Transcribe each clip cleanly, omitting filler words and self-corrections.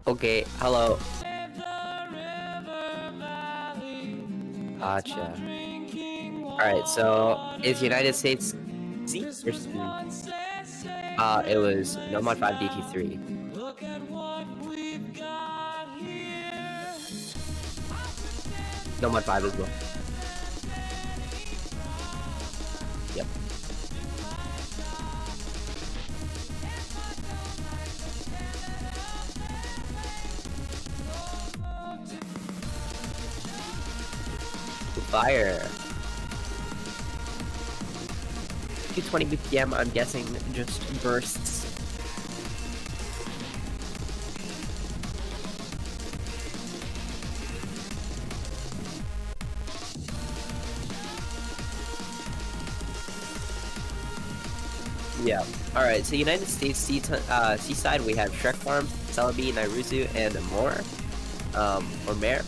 Okay, hello. Gotcha. Alright, so is United States C versus B? It was Nomad 5DT3. Nomad 5 as well. Yep. Fire. 220 BPM, I'm guessing, just bursts. Yeah. Alright, so United States Seaside, we have Shrek Farm, Celebi, Nairuzu, and more. Or Mare.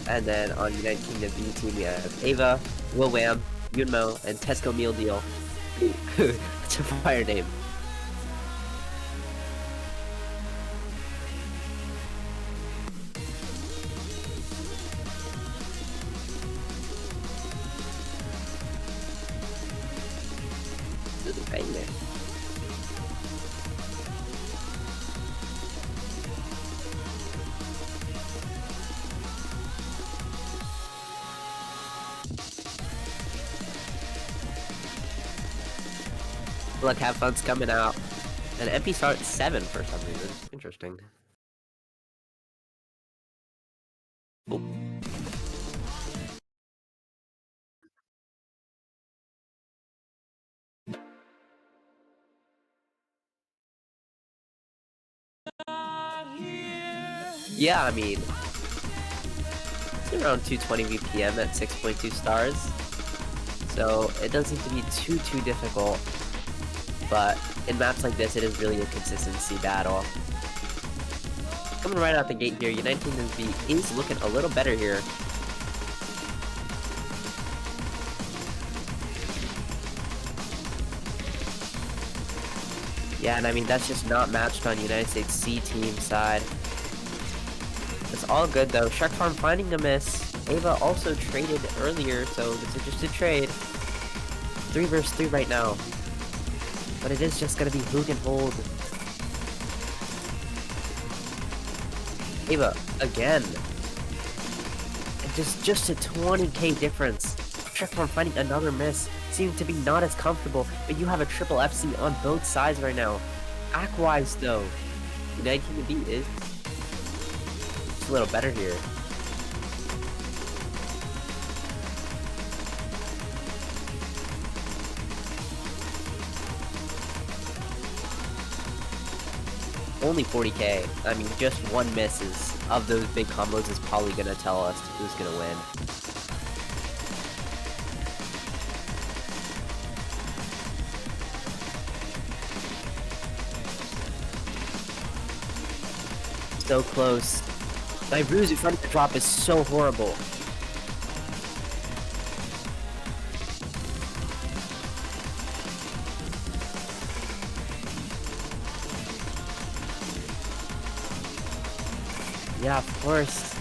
And then on United Kingdom B team, we have Ava, Will Wham, Yunmo, and Tesco Meal Deal. That's a fire name. This is a banger. Look, have fun's coming out. And MP starts 7 for some reason. Interesting. Oop. Yeah, I mean, it's around 220 BPM at 6.2 stars. So it doesn't seem to be too difficult. But in maps like this, it is really a consistency battle. Coming right out the gate here, United Kingdom B is looking a little better here. Yeah, and I mean, that's just not matched on United States C team side. It's all good though. Shark Farm finding a miss. Ava also traded earlier, so this is just a trade. 3 versus 3 right now. But it is just gonna be who can hold. Ava, again. And just a 20k difference. Shark Farm finding another miss. Seems to be not as comfortable, but you have a triple FC on both sides right now. Act-wise though, United Kingdom B is a little better here. Only 40k. I mean, just one miss of those big combos is probably gonna tell us who's gonna win. So close. My Bruce in front of the drop is so horrible. Yeah, of course.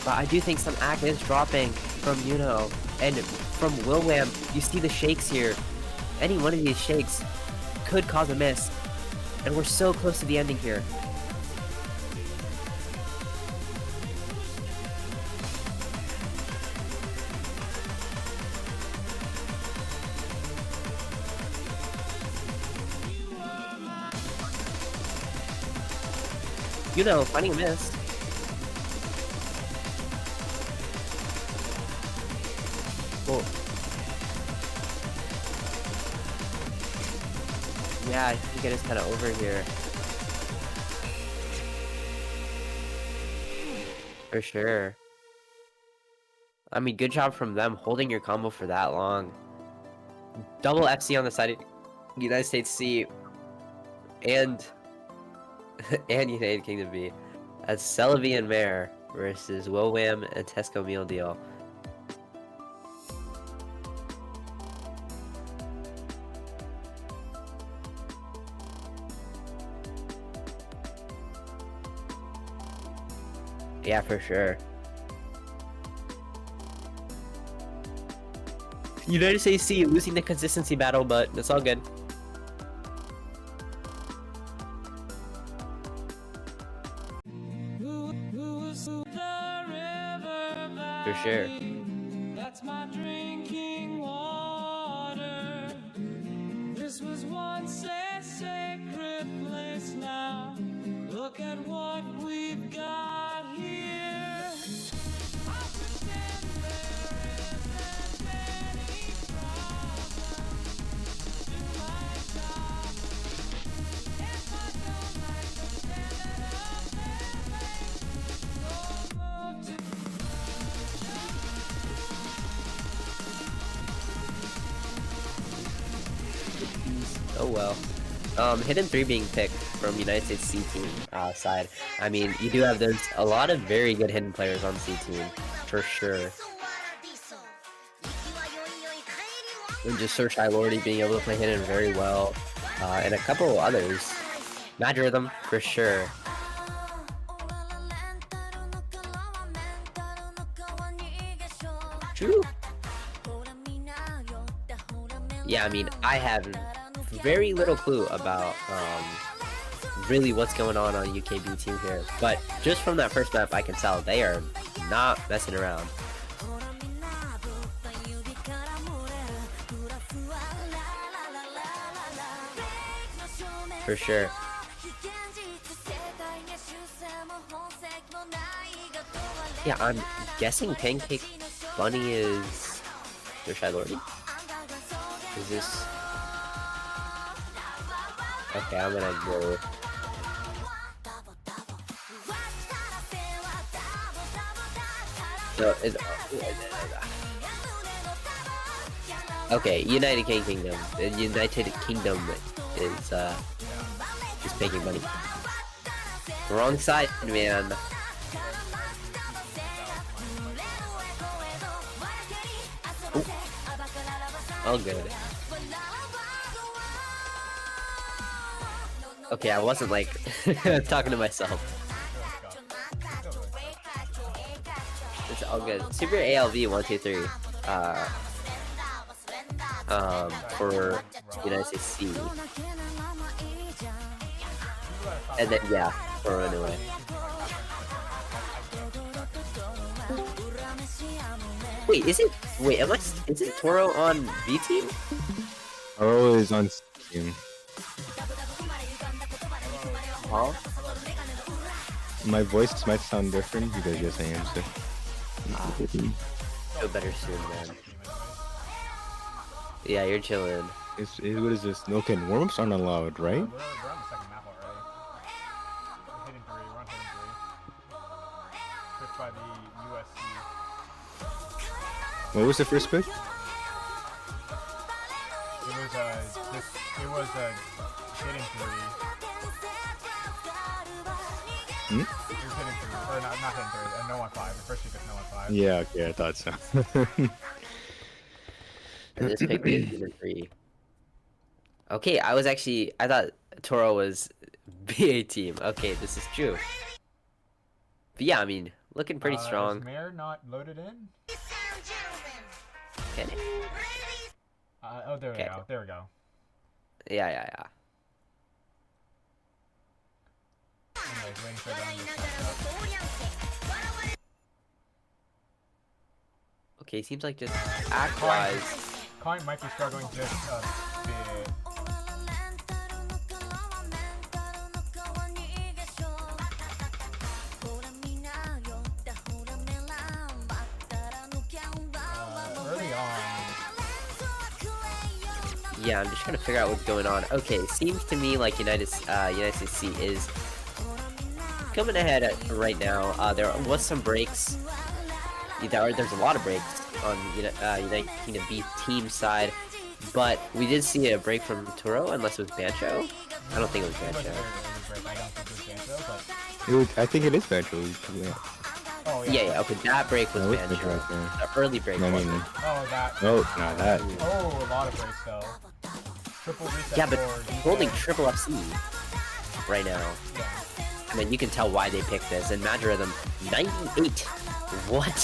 But I do think some act is dropping from Yuno. And from Will Wham, you see the shakes here. Any one of these shakes could cause a miss. And we're so close to the ending here. Yuno finding a miss. Well, yeah, I think it is kind of over here. For sure. I mean, good job from them holding your combo for that long. Double FC on the side of United States C and and United Kingdom B. That's Celebi and Mare versus Will Wham and Tesco Meal Deal. Yeah, for sure. United States C losing the consistency battle, but it's all good. For sure. That's my drinking water. This was once a sacred place now. Look at what we've got here. I'll pretend there isn't any problem. Do my job. If I don't like the standard of living, go move to Oh well. Hidden 3 being picked from United States C team side. I mean, you do have there's a lot of very good hidden players on C team, for sure. And just Search Lordy being able to play hidden very well, and a couple others. Mad Rhythm, for sure. True. Yeah, I mean, I have very little clue about really what's going on UKB team here, but just from that first map I can tell they are not messing around. For sure. Yeah, I'm guessing Pancake Bunny is their Lordy. Is this? Okay, I'm gonna go. So is okay. United Kingdom. The United Kingdom is picking money. Wrong side, man. Ooh. All good. Okay, I wasn't like talking to myself. It's all good. Super ALV 123. For United States C. And then yeah, for Runaway. Wait, is it? Wait, is it Toro on B team? Toro is on C team. Huh? My voice might sound different because yes, I am sick. Feel better soon, man. Yeah, you're chilling. What is this? Okay, warm-ups aren't allowed, right? We're on the second map already. We're hitting 3, we're on hitting 3. Picked by the USC. What was the first pick? It was hitting 3. Hmm? It was hitting 3, or not hitting 3, no on 5. The first pick is no on 5. Yeah, okay, I thought so. And this pick is either 3. Okay, I thought Toro was BA team. Okay, this is true. But yeah, I mean, looking pretty strong. Is Mare not loaded in? Okay. Oh, there we go. There we go. Yeah. Anyways, waiting for them to catch up. Okay, seems like just act-wise. Client might be struggling just a bit. Early on. Yeah, I'm just trying to figure out what's going on. Okay, it seems to me like United States C is coming ahead right now. There was some breaks. There's a lot of breaks on United Kingdom B team side, but we did see a break from Turo, unless it was Bancho. I don't think it was Bancho. I think it is Bancho. Oh, Yeah, okay, that break was That was Bancho. Bancho right there. The early break I was. mean, Oh, that. no, not that. Oh, a lot of breaks though. Triple reset Yeah, but for holding defense. triple FC right now. Yeah. Man, you can tell why they picked this. And Mad Rhythm, 98. What?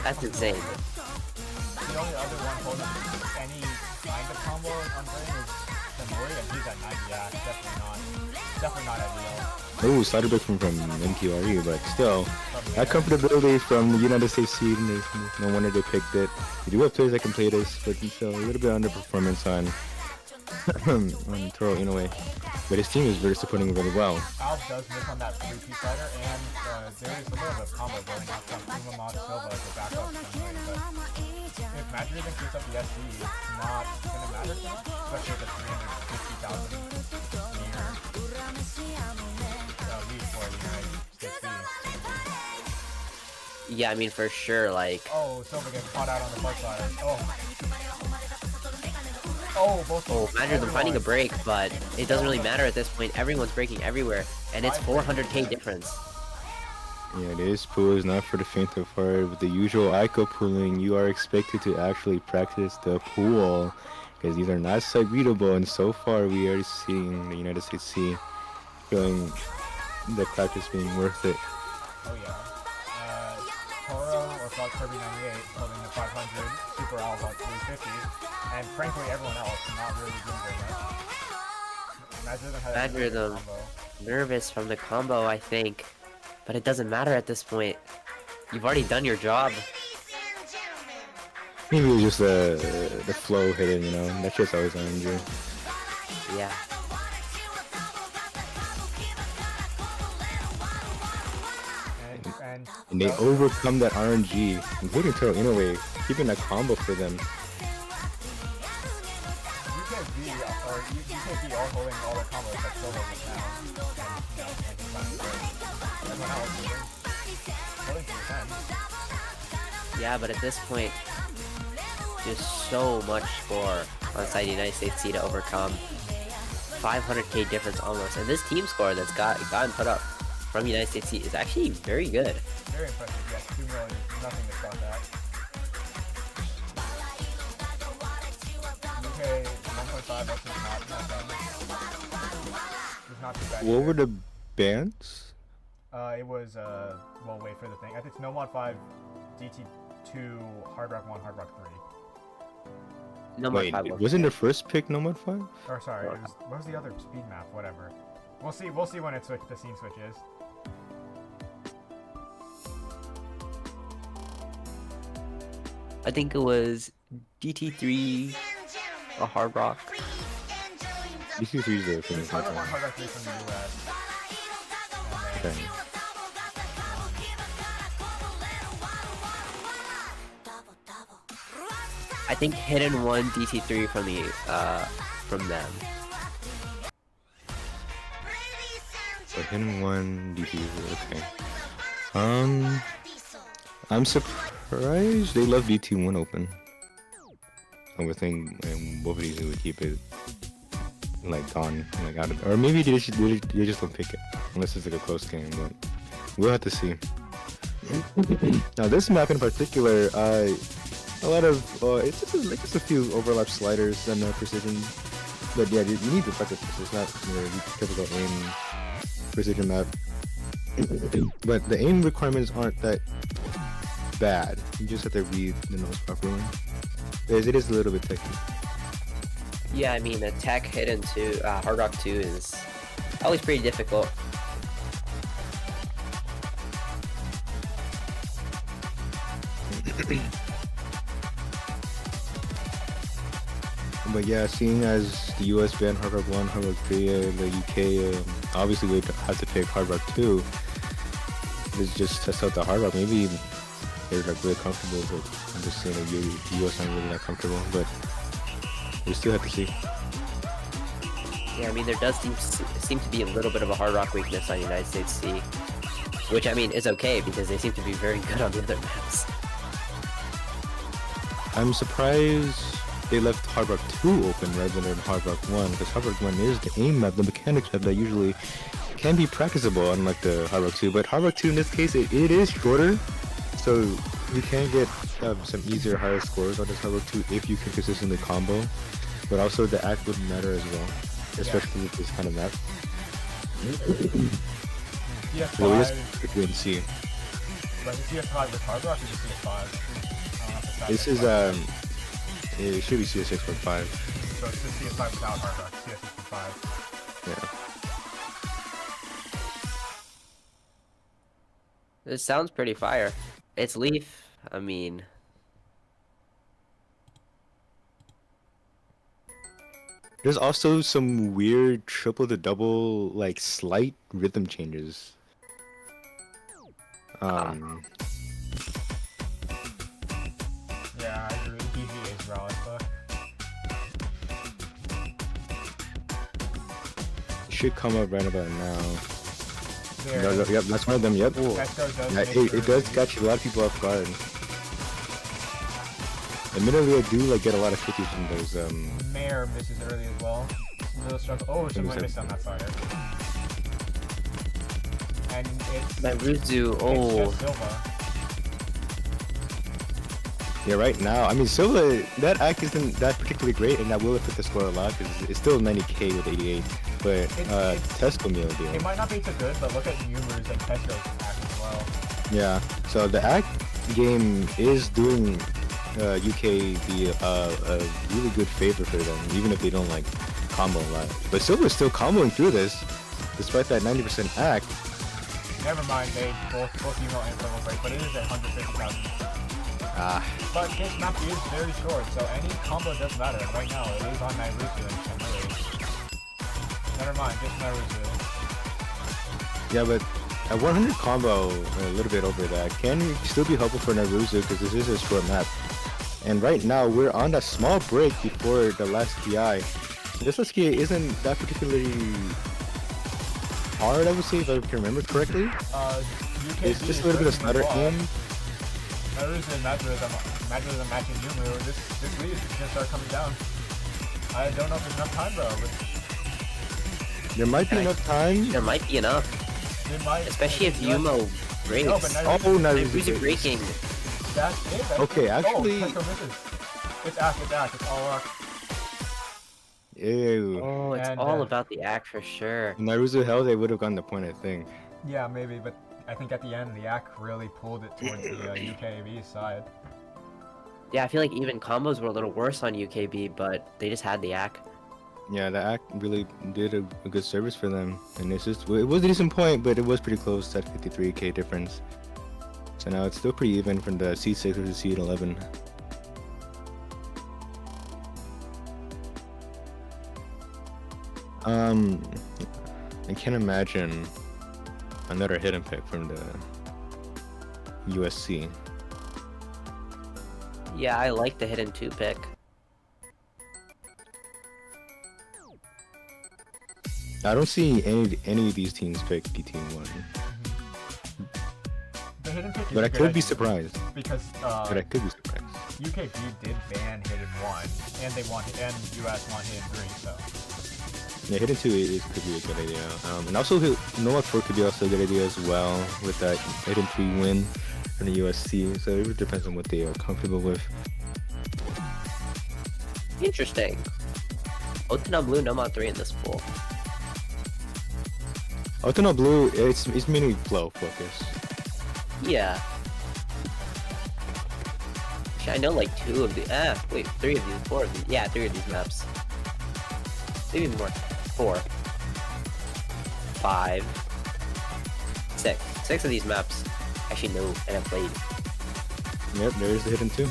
That's insane. The only other one holding any kind of combo on brain is Tamori, and he's at 90. Yeah, definitely not ideal. Oh, slider break from MQRE, but still, that comfortability from the United States seed, and no wonder they picked it. You do have players that can play this, but still a little bit underperformance on Toro Inoue. But his team is very supporting really well. Alf does miss on that 3P slider, and there is a bit of a combo going out from Umamon Silva as a backup someway, but if Mad Rhythm keeps up the SD, it's not going to matter too much, especially with the 350,000 near lead for the United States B. Yeah, I mean, for sure, like... Oh, Silva getting caught out on the bug slider. Oh, both. Oh, Mad Rhythm finding a break, but it doesn't really matter at this point. Everyone's breaking everywhere, and it's 400k difference. Yeah, this pool is not for the faint of heart. With the usual Aiko pooling, you are expected to actually practice the pool, because these are not sight readable, and so far we are seeing the United States C showing the practice being worth it. Oh yeah. Toro or Cloud Kirby 98 holding the 500, Super Owl about 350, and frankly everyone else not really doing very much. Mad Rhythm nervous from the combo, I think, but it doesn't matter at this point. You've already done your job. Maybe it's just the flow hitting, you know, that shit's always on you. Yeah. And they overcome that RNG, including Toro Inoue, keeping that combo for them. UKB all holding all their combos like Silva just now. And everyone else holding for the 10. Yeah, but at this point, there's so much score on side United States C to overcome. 500k difference almost, and this team score that's gotten put up from United States C is actually very good. Very impressive, yes. 2 million, nothing to stop that. UK 1.5, that's not bad. It's not too bad. What were the bands? It was, well, wait for the thing. I think it's No Mod 5, DT2, Hard Rock 1, Hard Rock 3. No Wait, more 5 wasn't the first pick Nomad 5? Or sorry, it was, what was the other speed map? Whatever. We'll see when the scene switches. I think it was DT3 or Hard Rock. DT3 is the famous Hard Rock 1, one. Hard Rock 3 from the US. Okay. I think Hidden 1 DT3 from them. So Hidden 1 DT, okay. I'm surprised they left DT1 open. I would think both of these would keep it like gone, like out of, or maybe they just don't pick it unless it's like a close game. But we'll have to see. Now this map in particular, a lot of it's just a few overlap sliders and precision. But yeah, you need to practice this. It's not your typical aim precision map. But the aim requirements aren't that bad. You just have to read the notes properly. Because it is a little bit tricky. Yeah, I mean, Attack Hidden 2, Hard Rock 2 is always pretty difficult. But yeah, seeing as the US banned Hard Rock 1, Hard Rock 3, the UK obviously would have to pick Hard Rock 2. Let's just test out the Hard Rock. Maybe they're like really comfortable, but I'm just saying that the US aren't really that comfortable, but we still have to see. Yeah, I mean, there does seem to be a little bit of a Hard Rock weakness on United States C, which I mean is okay because they seem to be very good on the other maps. I'm surprised they left Hard Rock 2 open rather than Hard Rock 1, because Hard Rock 1 is the aim map, the mechanics map that usually can be practicable, unlike the Hard Rock 2. But Hard Rock 2 in this case, it is shorter, so you can get some easier, higher scores on this Hard Rock 2 if you can consistently combo. But also the act would matter as well, especially with this kind of map. CS5. So we just quickly and see. Like the CS5 with hard rock or the CS5? This is it should be CS6.5. So it's the CS5 without hard rock, CS6.5. Yeah. This sounds pretty fire. It's Leaf. I mean, There's also some weird triple to double, like slight rhythm changes. Yeah, I agree. PGA is raw as fuck. Should come up right about now. There. Yep, that's one of them. Yep. Petro does Yeah, miss it does early. catch a lot of people off guard. Admittedly, I do like get a lot of 50s from those. Mayor misses early as well. Little struggle. Oh, someone missed on that side. And it's Naruzu. it's Oh, just Silva. Yeah, right now, I mean, Silva, that act isn't that particularly great, and that will affect the score a lot because it's still 90k with 88. But Tesco Meal deal. It might not be too good, but look at Numerous and Petro's act as well. Yeah, so the act game is doing UK a really good favor for them, even if they don't like combo a lot. But Silva's still comboing through this, despite that 90% act. Never mind, they both email and level break, but it is at 150,000. But this map is very short, so any combo doesn't matter. Right now, it is on Naruto and Shenmue. Never mind, just Naruto. Yeah, but at 100 combo, a little bit over that, can still be helpful for Naruto because this is a short map. And right now, we're on a small break before the last PI. This last PI isn't that particularly hard, I would say, if I can remember correctly. It's just a little bit of stutter aim. Naruto and Majorism matching Yumu. This lead is gonna start coming down. I don't know if there's enough time though, but There might be enough time. there might be enough, it might. especially if Yumo breaks. No, but Naruto, Oh, Naruzu Naruto breaking. that's it. That's Okay, it. actually- Oh, Petro misses. It's act, it's all rock. Ew. Oh, it's And, all about the act for sure. If Naruto held, they would have gotten the point, I think. Yeah, maybe, but I think at the end, the act really pulled it towards the UKB side. Yeah, I feel like even combos were a little worse on UKB, but they just had the act. Yeah, the act really did a good service for them. And it's just, it was a decent point, but it was pretty close, that 53k difference. So now it's still pretty even from the C6 to the C11. I can't imagine another hidden pick from the USC. Yeah, I like the hidden 2 pick. I don't see any of these teams pick DT1, The hidden pick is but a I good could be idea surprised. because But I could be surprised. UKB did ban hidden 1, and they want and US want hidden 3, so. Yeah, hidden 2 could be a good idea. And also, Nomad 4 could be also a good idea as well with that hidden 3 win from the USC. So it really depends on what they are comfortable with. Interesting. Otano Blue, Nomad 3 in this pool. Otano Blue, it's mainly flow focus. Yeah. Actually, I know like 2 of the. 3 of these, 4 of these. Yeah, 3 of these maps. Maybe more. 4, 5, 6. 6 of these maps actually know and have played. Yep, there's the hidden 2.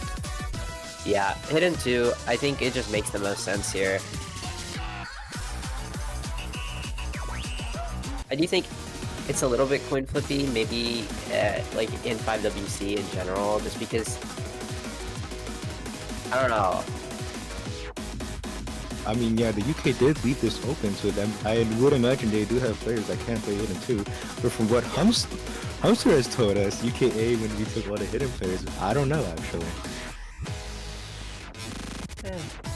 Yeah, hidden 2, I think it just makes the most sense here. I do think it's a little bit coin flippy, maybe like in 5WC in general, just because I don't know. I mean, yeah, the UK did leave this open, so them. I would imagine they do have players that can play hidden 2. But from what Humster has told us, UKA when we took all the hidden players, I don't know actually.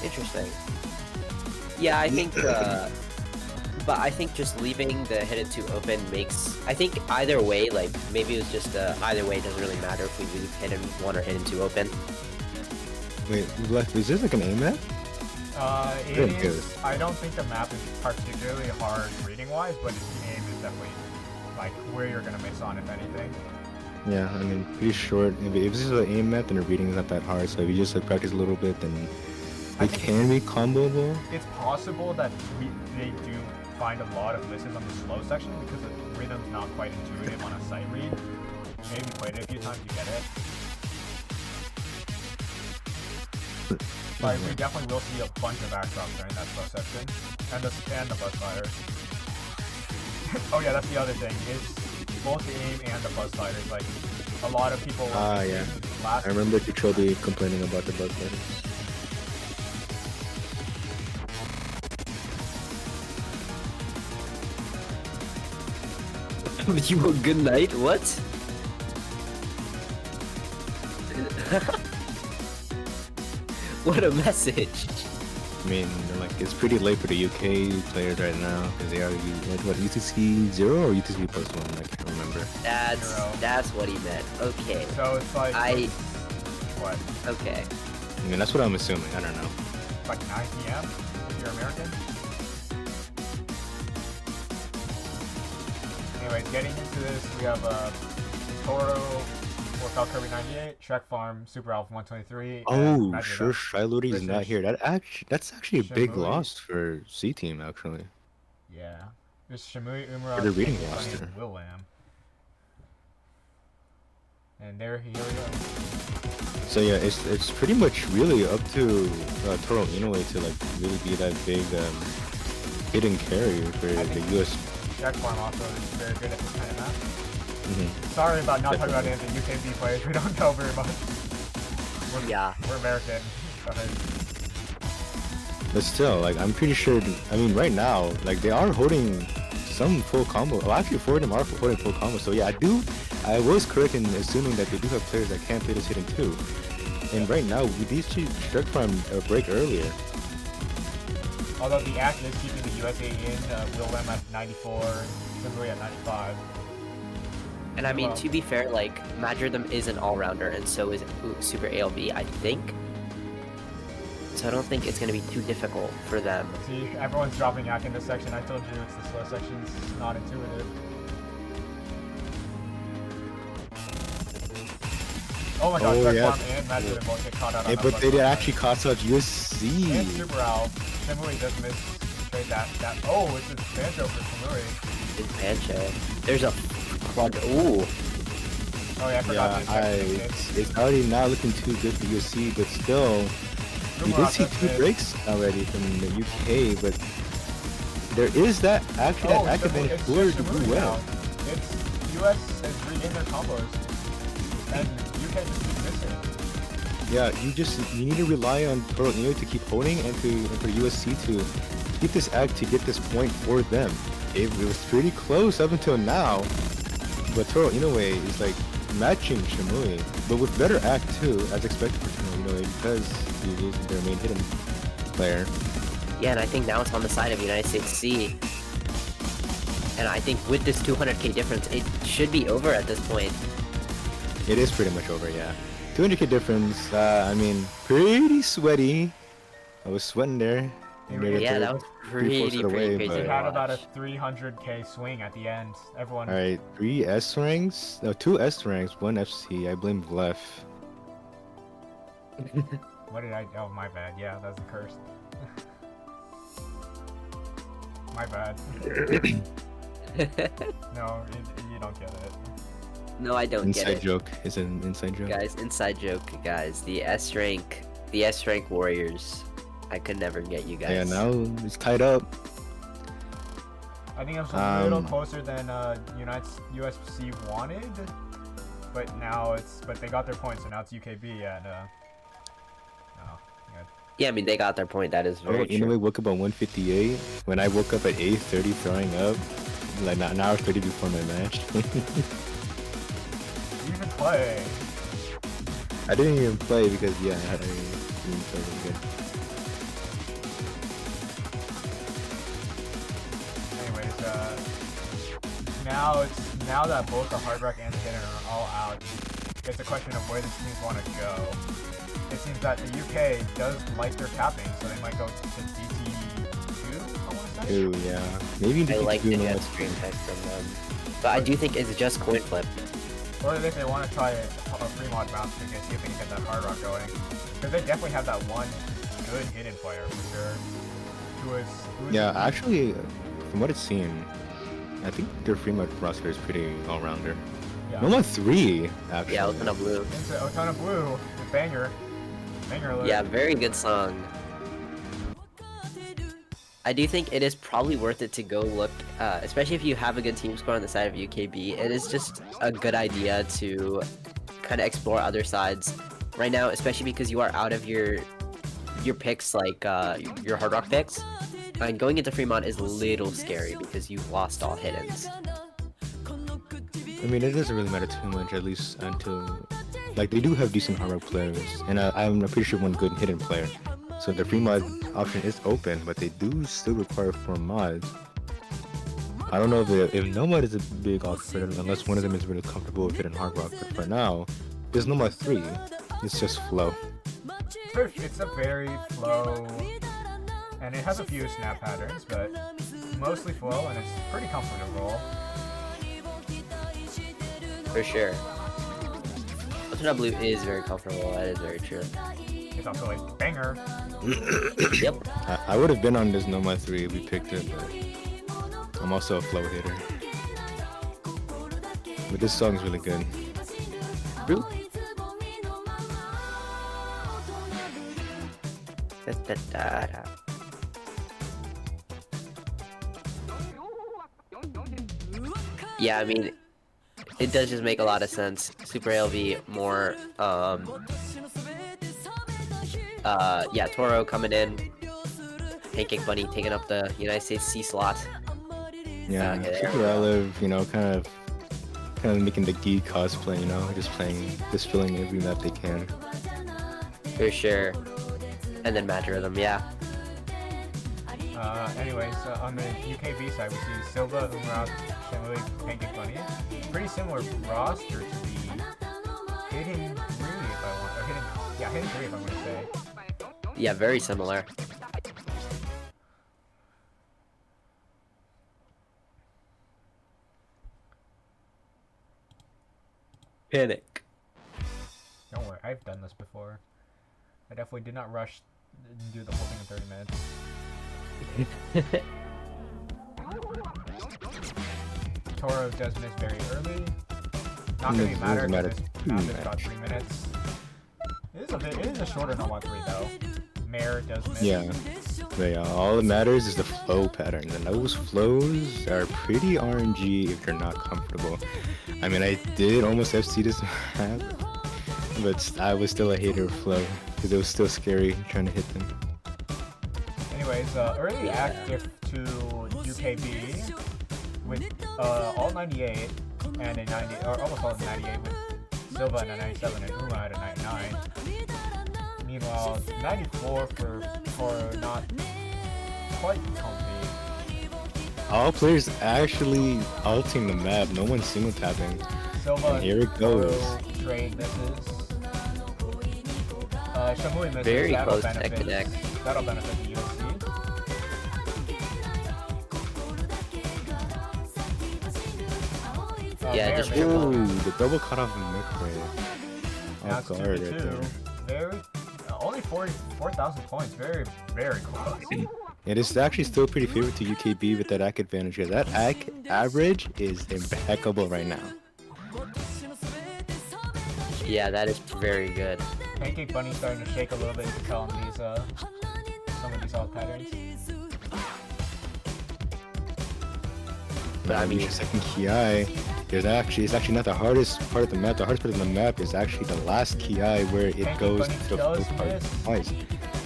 Interesting. Yeah, I think, but I think just leaving the hidden 2 open makes, I think either way, like, maybe it was just, either way, it doesn't really matter if we leave hidden 1 or hidden 2 open. Wait, is this like an aim map? It Really is. good. I don't think the map is particularly hard reading-wise, but the aim is definitely like where you're gonna miss on, if anything. Yeah, I mean, pretty short. If this is an aim map, then the reading is not that hard. So if you just like practice a little bit, then I it think can be comboable. It's possible that they do find a lot of misses on the slow section because the rhythm's not quite intuitive on a sight read. Maybe played it a few times, you get it. But we definitely will see a bunch of backdrops during that slow section, and the buzz fighters. Oh yeah, that's the other thing. Is both the aim and the buzz fighters. Like a lot of people. Yeah. Last I remember Kuchobi complaining about the bug fighters. You a good night? What? What a message. I mean, like it's pretty late for the UK players right now because they are like what UTC 0 or UTC +1. I can't remember. That's what he meant. Okay. So it's like what? Okay. I mean, that's what I'm assuming. I don't know. It's like 9 p.m. if you're American. Anyways, getting into this, we have Toro, Workout Kirby 98, Shrek Farm, Super Alpha 123. Oh, sure, Shilody is not here. That's actually a big Shamui. loss for C Team actually. Yeah. There's Shamui, Umara, For the reading Kenny, roster. and Will Lamb. And here we go. So yeah, it's pretty much really up to Toro Inoue to like really be that big hidden carrier for the US. Shrek Farm also is very good at this kind of map. Mm-hmm. Sorry about not talking about any of the UKB players. We don't know very much. We're American. Go ahead. But still, like I'm pretty sure. I mean, right now, like they are holding some full combo. Well, actually, 4 of them are holding full combo. So yeah, I was correct in assuming that they do have players that can play this hidden too. And right now, with these two Shrek Farm break earlier. Although the act is keeping the USA in, Will Lamb at 94, Simbury at 95. And I mean, to be fair, like, Madridum is an all-rounder, and so is Super ALB, I think. So I don't think it's going to be too difficult for them. See, everyone's dropping yak in this section. I told you it's the slow sections, not intuitive. Oh my god, Oh, Shrek yeah. Farm and Madridum both get caught out on Hey, that but bus they did fight. actually cost out USC. And Super Owl. Simbury does miss trade that. Oh, it's a banjo for Simbury. In Pancho. There's a quad. Ooh. Oh yeah, I forgot Yeah, this. it's already not looking too good for USC, but still, we did see 2 breaks already from the UK, but there is that actually that academic floor to do well. It's US has regained their combos, and UK just keeps missing. Yeah, you need to rely on Toro Inoue to keep holding and for USC to keep this act to get this point for them. It was pretty close up until now, but Toro Inoue is like matching Shamui, but with better act too, as expected for Toro Inoue because he is their main hidden player. Yeah, and I think now it's on the side of United States C. And I think with this 200k difference, it should be over at this point. It is pretty much over, yeah. 200k difference. I mean, pretty sweaty. I was sweating there. Yeah, that was pretty crazy. They to had about a watch. 300k swing at the end. Everyone. Alright, 3 S ranks? No, 2 S ranks, 1 FC. I blame Left. What did I? Oh, my bad. Yeah, that's a curse. My bad. No, you don't get it. No, I don't get Inside it. joke. It's an inside joke. Guys, inside joke, guys. The S rank Warriors. I could never get you guys. Yeah, now it's tied up. I think it was a little closer than USC wanted, but now but they got their points, so now it's UKB at Yeah, I mean, they got their point. That is very You know, we true. woke up at 158. When I woke up at 8:30 throwing up, like an hour 30 before my match. You even play. I didn't even play because I didn't play very good. Anyways, now that both the hard rock and the hidden are all out, it's a question of where the teams want to go. it seems that the UK does like their capping, so they might go to DT2, I want to say. Ooh, yeah. Maybe I like the DT2 jet knows. stream tech from them. But I do think it's just coin flip. Or if they want to try a free mod map to see if they can get that hard rock going. Because they definitely have that one good hidden player for sure. Who is Yeah, actually, from what it's seen, I think their free mod roster is pretty all-rounder. yeah. Noma 3, actually. Yeah, Open Up Blue. Into Otana Blue, the banger. Banger alert. Yeah, very good song. I do think it is probably worth it to go look, especially if you have a good team score on the side of UKB. It is just a good idea to kind of explore other sides right now, especially because you are out of your picks, like your hard rock picks. And going into Fremont is a little scary because you've lost all hiddens. I mean, it doesn't really matter too much, at least until... Like, they do have decent hard rock players, and I'm pretty sure one good hidden player. So the free mod option is open, but they do still require 4 mods. I don't know if no mod is a big option for them, unless one of them is really comfortable with hidden hard rock. But for now, there's no mod 3. It's just flow. It's a very flow, and it has a few snap patterns, but mostly flow, and it's pretty comfortable. For sure. Open Up Blue is very comfortable, that is very true. It's also a banger. Yep. I would have been on this Noma 3 if we picked it, but I'm also a flow hitter. But this song's really good. True. Da-da-da-da. Yeah, I mean, it does just make a lot of sense. Super ALV more, yeah, Toro coming in, Pancake Bunny taking up the United States C slot. Yeah, Okay, there Super we go. Olive, you know, kind of making the geek cosplay, you know, just filling every map they can. For sure. And then Match Rhythm, yeah. Anyways, on the UKB side, we see Silva, Umrao, Shenmue, Pancake Bunny. Pretty similar roster to the Hidden 3, if I want, or Hidden 3, if I want to say. Yeah, very similar. Panic. Don't worry, I've done this before. I definitely did not rush and do the whole thing in 30 minutes. Toro does miss very early. Not gonna Doesn't matter matter because this too map is about much. 3 minutes. It is a shorter Noma 3 though. Mare does miss. Yeah. But yeah, all that matters is the flow patterns, and those flows are pretty RNG if you're not comfortable. I mean, I did almost FC this map, but I was still a hater of flow, because it was still scary trying to hit them. Anyways, early active to UKB with all 98 and a 90, or almost all 98 with Silva and a 97 and Uma at a 99. Meanwhile, 94 for not quite comfy. All players actually ulting the map, no one's single tapping. Silva And here it goes. Trade misses. Shamui misses. Very That'll close neck to benefit- neck. That'll benefit the UFC. Yeah, Mare just misses. Ooh, the double cut off mid Now off it's guard 2-2. right there. Very, only 4,000 points. Very, very close. It is actually still pretty favored to UKB with that AC advantage. Yeah, that AC average is impeccable right now. Yeah, that is very good. Pancake Bunny starting to shake a little bit to tell him these some of these odd patterns. But I mean, your second Ki, it's actually not the hardest part of the map. The hardest part of the map is actually the last Ki where it Pancake goes Bunny to the does full part miss. twice.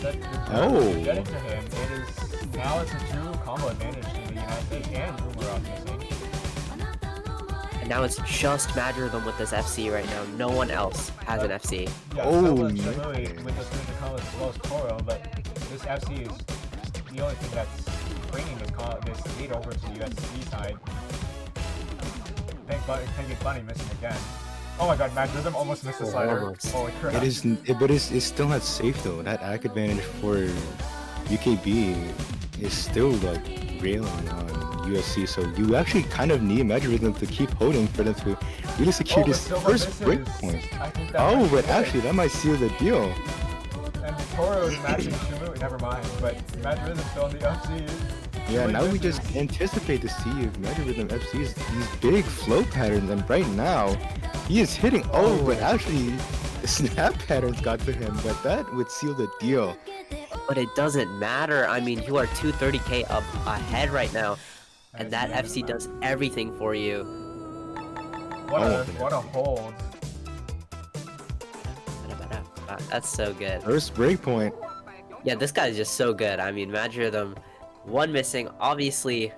Oh. Oh. Getting to him, it is now it's a 2 combo advantage to the United States and Umarov missing. and now it's just Match Rhythm with this FC right now. No one else has an FC. Yeah, Oh, Silva and man. Shamui with the 3 combos as well as Toro, but this FC is the only thing that's bringing this lead over to the USC side. Pancake Bunny missing again. Oh my god, Mad Rhythm almost missed the slider. Almost. Holy crap. It's still not safe though. That ACK advantage for UKB is still like railing on USC. So you actually kind of need Magic Rhythm to keep holding for them to really secure Oh, but this Silva first misses. breakpoint. I think that Oh, might but be it. actually that might seal the deal. And the Toro is matching Shimu, never mind. But Mad Rhythm's still on the FC. Yeah, Really now we misses. just anticipate to see if Magic Rhythm FC's these big flow patterns, and right now he is hitting. Oh, but actually the snap patterns got to him, but that would seal the deal. But it doesn't matter. I mean, you are 230k up ahead right now, and that FC does everything for you. What a hold. That's so good. First breakpoint. Yeah, this guy is just so good. I mean, Magic Rhythm, one missing, obviously,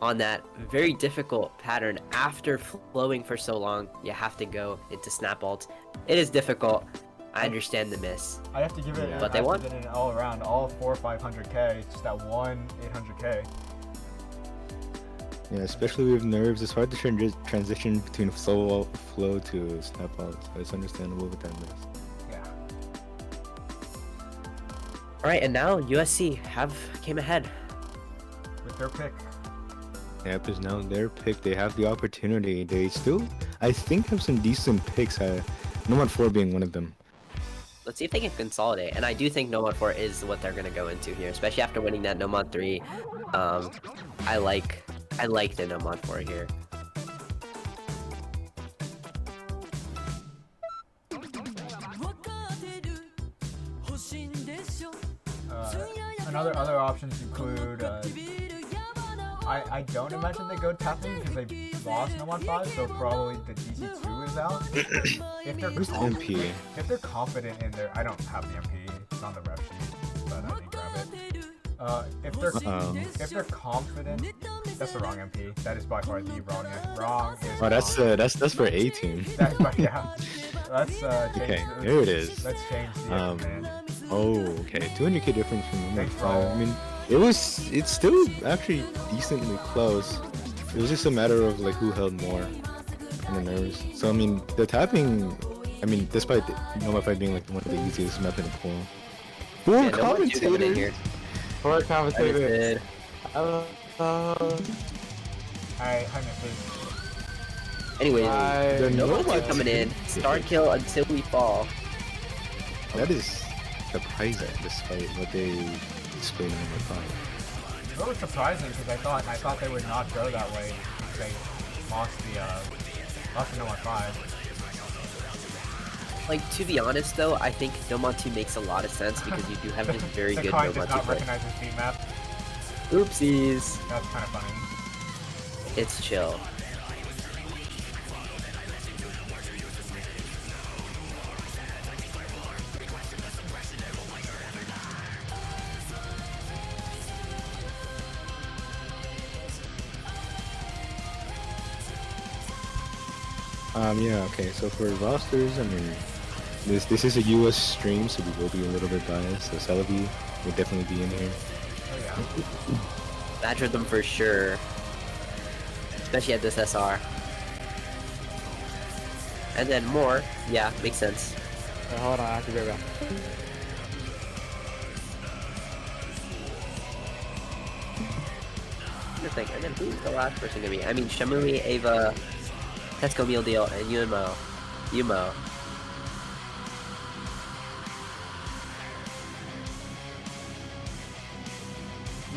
on that very difficult pattern. After flowing for so long, you have to go into snap ult. It is difficult. I understand the miss. I have to give it, But they won. an all around, all 4 500k, just that one 800k. Yeah, especially with nerves, it's hard to transition between flow to snap out. So it's understandable with that miss. Yeah. All right, and now USC came ahead. With their pick. Yep, is now their pick. They have the opportunity. They still, I think, have some decent picks. Nomad 4 being one of them. Let's see if they can consolidate. And I do think Nomad 4 is what they're gonna go into here, especially after winning that Nomad 3. I like the Nomad 4 here. Other options include, I don't imagine they go tapping because they lost Nomad 5, so probably the DC2 is out. Where's the MP? If they're confident in their, I don't have the MP, it's on the ref sheet, but I didn't grab it. If they're confident, that's the wrong MP. That is by far the wrong. Wrong is. Oh, that's for A team. Yeah. Let's change. Okay, there it is. Let's change the command. Oh, okay. 200k difference from Nomad Thanks, 5. bro. I mean, it's still actually decently close. It was just a matter of like who held more in the nerves. So I mean, the tapping. I mean, despite Nomad 5 being like one of the easiest map in the pool. Four Yeah, Nomad 2 coming in here. Four commentators. Understood. Hi, Mrs. Anyways, The Nomad 2 Nomad coming 2. in. Start kill until we fall. That is surprising, despite what they displayed in Nomad 5. It was surprising because I thought they would not go that way because they lost the Nomad 5. Like, to be honest though, I think Nomad 2 makes a lot of sense because you do have this very The good kind Nomad does 2 not play. recognize his beat map. Oopsies. That's kind of funny. It's chill. Yeah, okay, so for rosters, I mean, this is a US stream, so we will be a little bit biased, so Celebi will definitely be in here. Oh yeah. Badger them for sure. Especially at this SR. And then more, yeah, makes sense. Hold on, I have to go back. Good thing. And then who's the last person gonna be? I mean, Shamui, Ava, Tesco Meal Deal, and Yumo.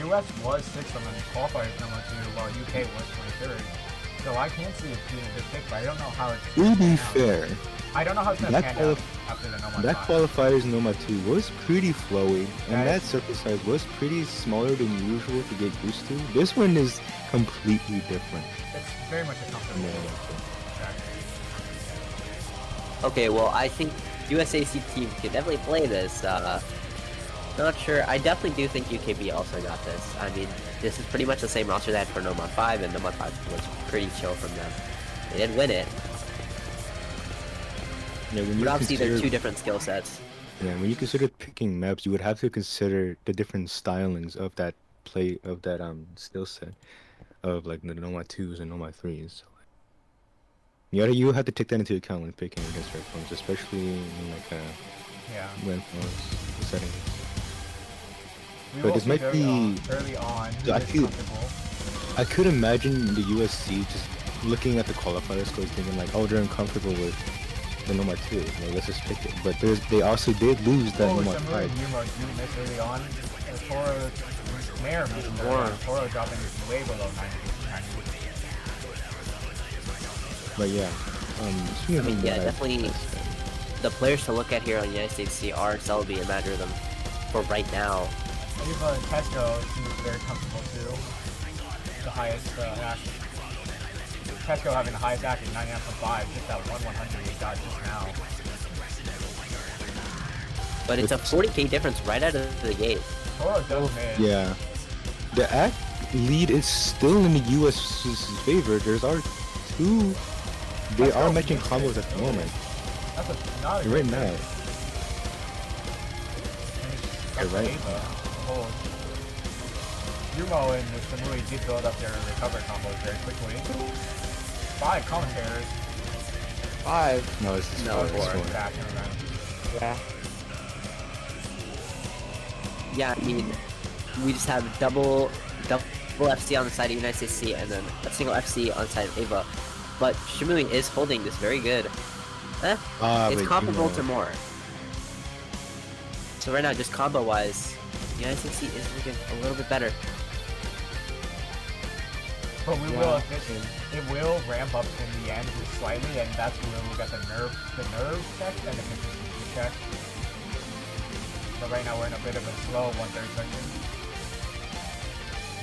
US was 6th on the qualifiers number 2, while UK was 23rd. So I can see it being a good pick, but I don't know how it's To gonna be pan out. fair, I don't know how it's gonna that pan out after the Nomad that 5. qualifiers Nomad 2 was pretty flowy, and That that circle size was pretty smaller than usual to get used to. This one is completely different. It's very much a comfortable Yeah. track. Okay, well, I think USAC team can definitely play this. Not sure. I definitely do think UKB also got this. I mean, this is pretty much the same roster they had for Nomad 5, and Nomad 5 was pretty chill from them. They did win it, Yeah, when but you obviously they're consider, two different skill sets. yeah, when you consider picking maps, you would have to consider the different stylings of that skill set of like the Nomad 2s and Nomad 3s. You have to take that into account when picking against red phones, especially in like Yeah. red phones settings. We But will this see might very, be- early on. So I who is feel- comfortable. I could imagine the USC just looking at the qualifier scores, thinking like, oh, they're uncomfortable with the Nomad 2. Like, let's just pick it. But they also did lose that Oh, Nomad Shamuri 5. and Yuma do miss early on. Toro, Mayor missed early on. Toro dropping way below 90. But yeah, I mean, yeah, definitely the players to look at here on United States C are Selby and Madrid them for right now. Eva and Tesco seems very comfortable too. The highest act. Tesco having the highest act at 99.5, just that 100 he got just now. But it's a 40k difference right out of the gate. Toro does miss. Yeah, the act lead is still in the US's favor. There's our two. They Let's are go. matching combos at the moment. That's not a Right good now. pick. You're right. Eva. Oh. Yumo and Samui did build up their recover combos very quickly. 5 commentators. 5. No, this is No, four. it's It's four. four. Back in around. Yeah. Yeah, I mean, we just have double FC on the side of United States C and then a single FC on the side of Ava. But Shimui is holding this very good. It's but comparable Yumo- to more. So right now, just combo-wise, United States C is looking a little bit better. But we Yeah. will it will ramp up in the end just slightly, and that's where we'll get the nerve check and the consistency check. But right now we're in a bit of a slow 1/3 section.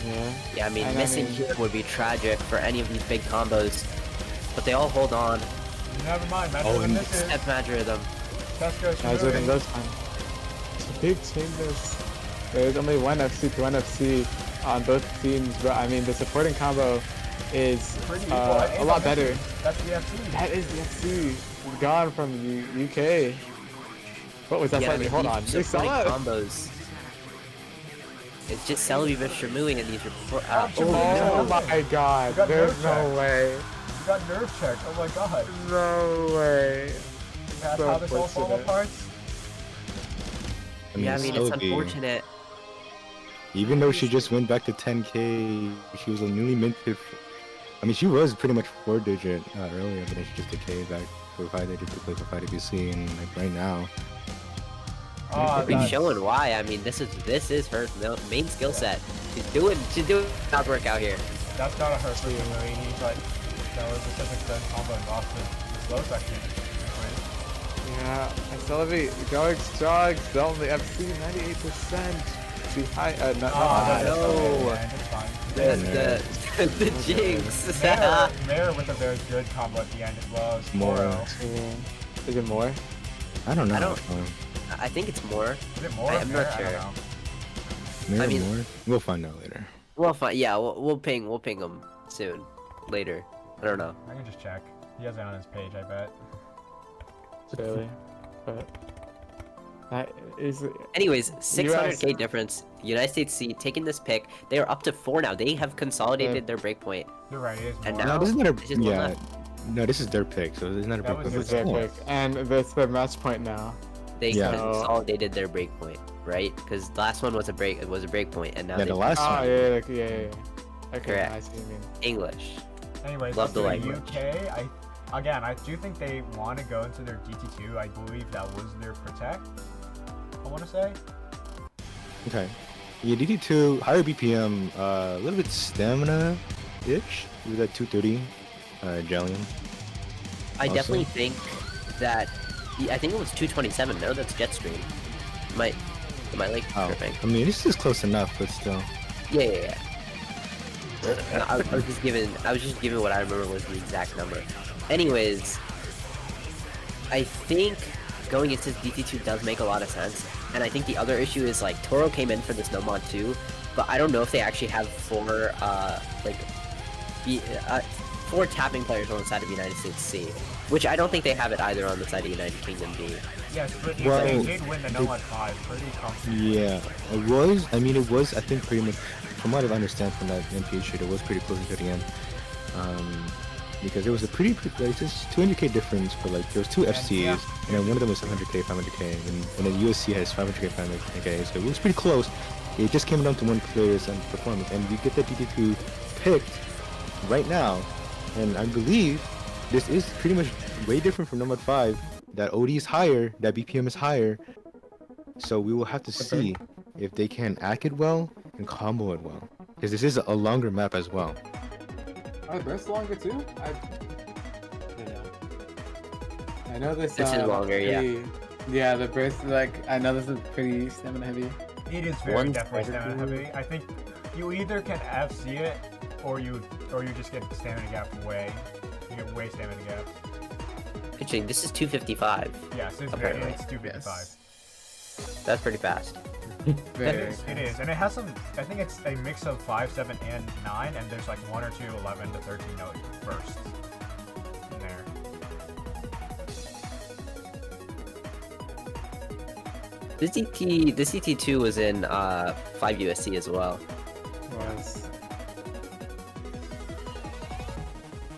Yeah. Yeah, I mean, And I missing mean- here would be tragic for any of these big combos. But they all hold on. Never mind, Metro Oh, and misses. Except Madrid them. Tesco I was winning Shimui. those times. Big changes. There's only one FC to one FC on both teams, but I mean the supporting combo is Pretty equal. a Ava lot misses. better. That's the FC. That is the FC gone from UK. What was that? Yeah, I Slightly? mean, Hold these on. They supporting saw it. combos. It's just Selby with Shimui and these report. Shimui. Oh my god. We got There's nerve no check. way. You got nerve checked. Oh my god. No way. That's So how this all fall unfortunate. apart. Yeah, I mean, it's Selby, unfortunate. Even though she just went back to 10k, she was a newly minted. I mean, she was pretty much 4-digit earlier, but then she just decayed back for 5-digit to play for 5WC, and like right now, Oh, Been that's- showing why. I mean, this is her main skill set. She's doing hard work out here. That's gotta hurt for Shimui, but that was a such a good combo and lost the slow section. Yeah, and Selby going strong. Still only FC 98% behind. Not Ah, no. no. It's fine. The jinx. Mayor with a very good combo at the end as well as More. Toro. Is it more? I don't know. I don't- I think it's more. Is it more? I'm Mayor? not I don't sure. know. Maybe I mean- more. We'll find out later. Well, fine. Yeah, we'll ping them soon, later. I don't know. I can just check. He has it on his page, I bet. Really? But that is. Anyways, 600k US difference. United States C taking this pick. They are up to 4 now. They have consolidated their breakpoint. You're right, it is more. And No, now- this is not a. it's just one Yeah. left. No, this is their pick, so this is not a That pick. was This is your their But pick, and that's their match point now. They Yeah. consolidated their breakpoint, right? Because the last one was a breakpoint, and now Yeah, they the last Oh one. yeah. Okay, Correct. I see what you mean. English. Anyways, Love the let's do language. UK. I do think they want to go into their DT2. I believe that was their protect. I want to say. Okay. Yeah, DD2, higher BPM, a little bit stamina-ish. He was at 230, Jellium. I Also- definitely think that. I think it was 227. No, that's Jetstream. Am I like Oh, tripping? I mean, this is close enough, but still. Yeah. No, I was just giving what I remember was the exact number. Anyways, I think going into DT2 does make a lot of sense, and I think the other issue is like Toro came in for this no mod too, but I don't know if they actually have four tapping players on the side of United States C, which I don't think they have it either on the side of United Kingdom B. Yes, but Well, they did win the Nomad 5 pretty comfortably. Yeah, it was. I mean, it was. I think pretty much, from what I understand from that MPH sheet, it was pretty close to the end. because it was a pretty like just 200k difference for like there was two FCs yeah. and then one of them was 700k, 500k, and then USC has 500k, 500k, so it was pretty close. It just came down to one player's performance, and we get the DT2 picked right now, and I believe this is pretty much way different from number 5. That OD is higher, that BPM is higher, so we will have to see if they can act it well and combo it well, because this is a longer map as well. Are bursts longer too? I know this. This is longer, yeah. Yeah, the burst, like, I know this is pretty stamina heavy. It is very definitely stamina heavy. I think you either can FC it, or you just get stamina gap way. You get way stamina gap. Actually, this is 255. Yeah, so it's Apparently. it's 255. Yes. That's pretty fast. Very. It is, and it has some. I think it's a mix of 5, 7, and 9, and there's like 1 or 2 11 to 13 note bursts in there. This DT2 was in 5USC as well. Was.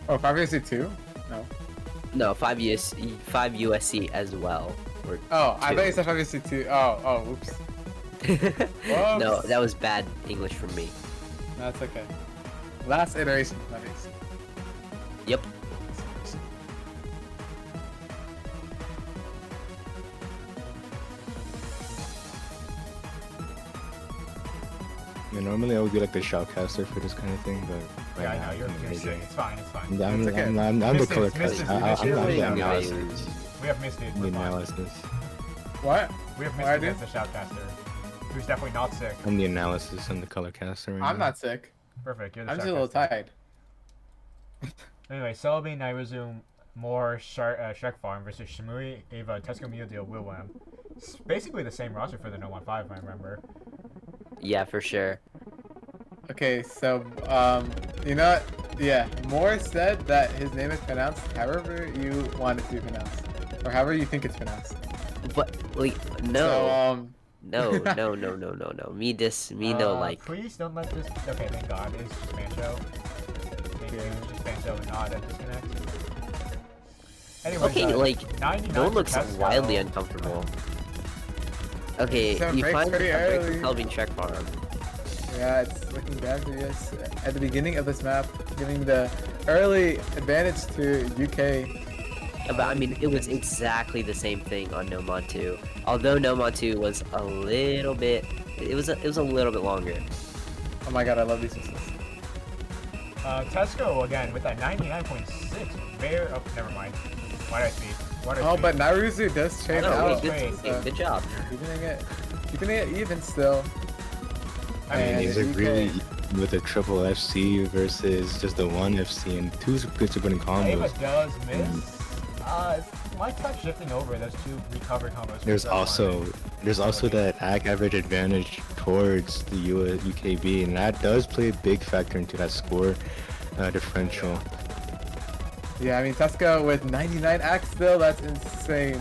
Oh, 5WC2? No. No, 5USC as well. Or Oh, I two. thought you said 5WC2. Oh, whoops. No, that was bad English from me. That's okay. Last iteration, that is. Yep. I mean, normally I would be like the shoutcaster for this kind of thing, but Yeah, right I now know you're I'm sick. It's fine. It's fine. I'm It's okay. the Missed it, color missed it, caster. missed it. I'm the Yeah. analysis. We have missed it. The We're fine. analysis. What? We have What I missed it as the shoutcaster. Who's definitely not sick. I'm the analysis. I'm the color caster right I'm now. not sick. Perfect. You're the I'm just a little shoutcaster. tired. Anyway, Celebi, Nairuzu, Moore, Shrek Farm versus Shimui, Ava, Tesco Meal Deal, Wilwam. It's basically the same roster for the No 1-5, if I remember. Yeah, for sure. Okay, so, you know what? Yeah, Moore said that his name is pronounced however you want it to be pronounced. Or however you think it's pronounced. But like, no, So, no. Me no like. Please don't let this. Okay, thank God. It's just Bancho. Thank you. It's just Bancho and not a disconnect. Anyways, Okay, like, 99 no one for looks Tesco. wildly uncomfortable. Okay, So you breaks find a pretty break early. from Kelvin Trek Farm. yeah, it's looking bad for you guys at the beginning of this map, giving the early advantage to UK. But I mean, it was exactly the same thing on No Mod 2. Although No Mod 2 was a little bit, it was a little bit longer. Oh my god, I love these missiles. Tesco again with that 99.6. Very. Oh, never mind. Why did I speak? Why did I Oh, speak? but Nairuzu does trade Oh, out. wait, Wait, good job. Keeping it even still. I mean, And Is it UK really with a triple FC versus just the one FC and two good supporting Ava combos? does miss. My touch shifting over those 2 recovered combos. There's also that ag average advantage towards the UKB, and that does play a big factor into that score differential. Yeah, I mean, Tesco with 99 acts still, that's insane.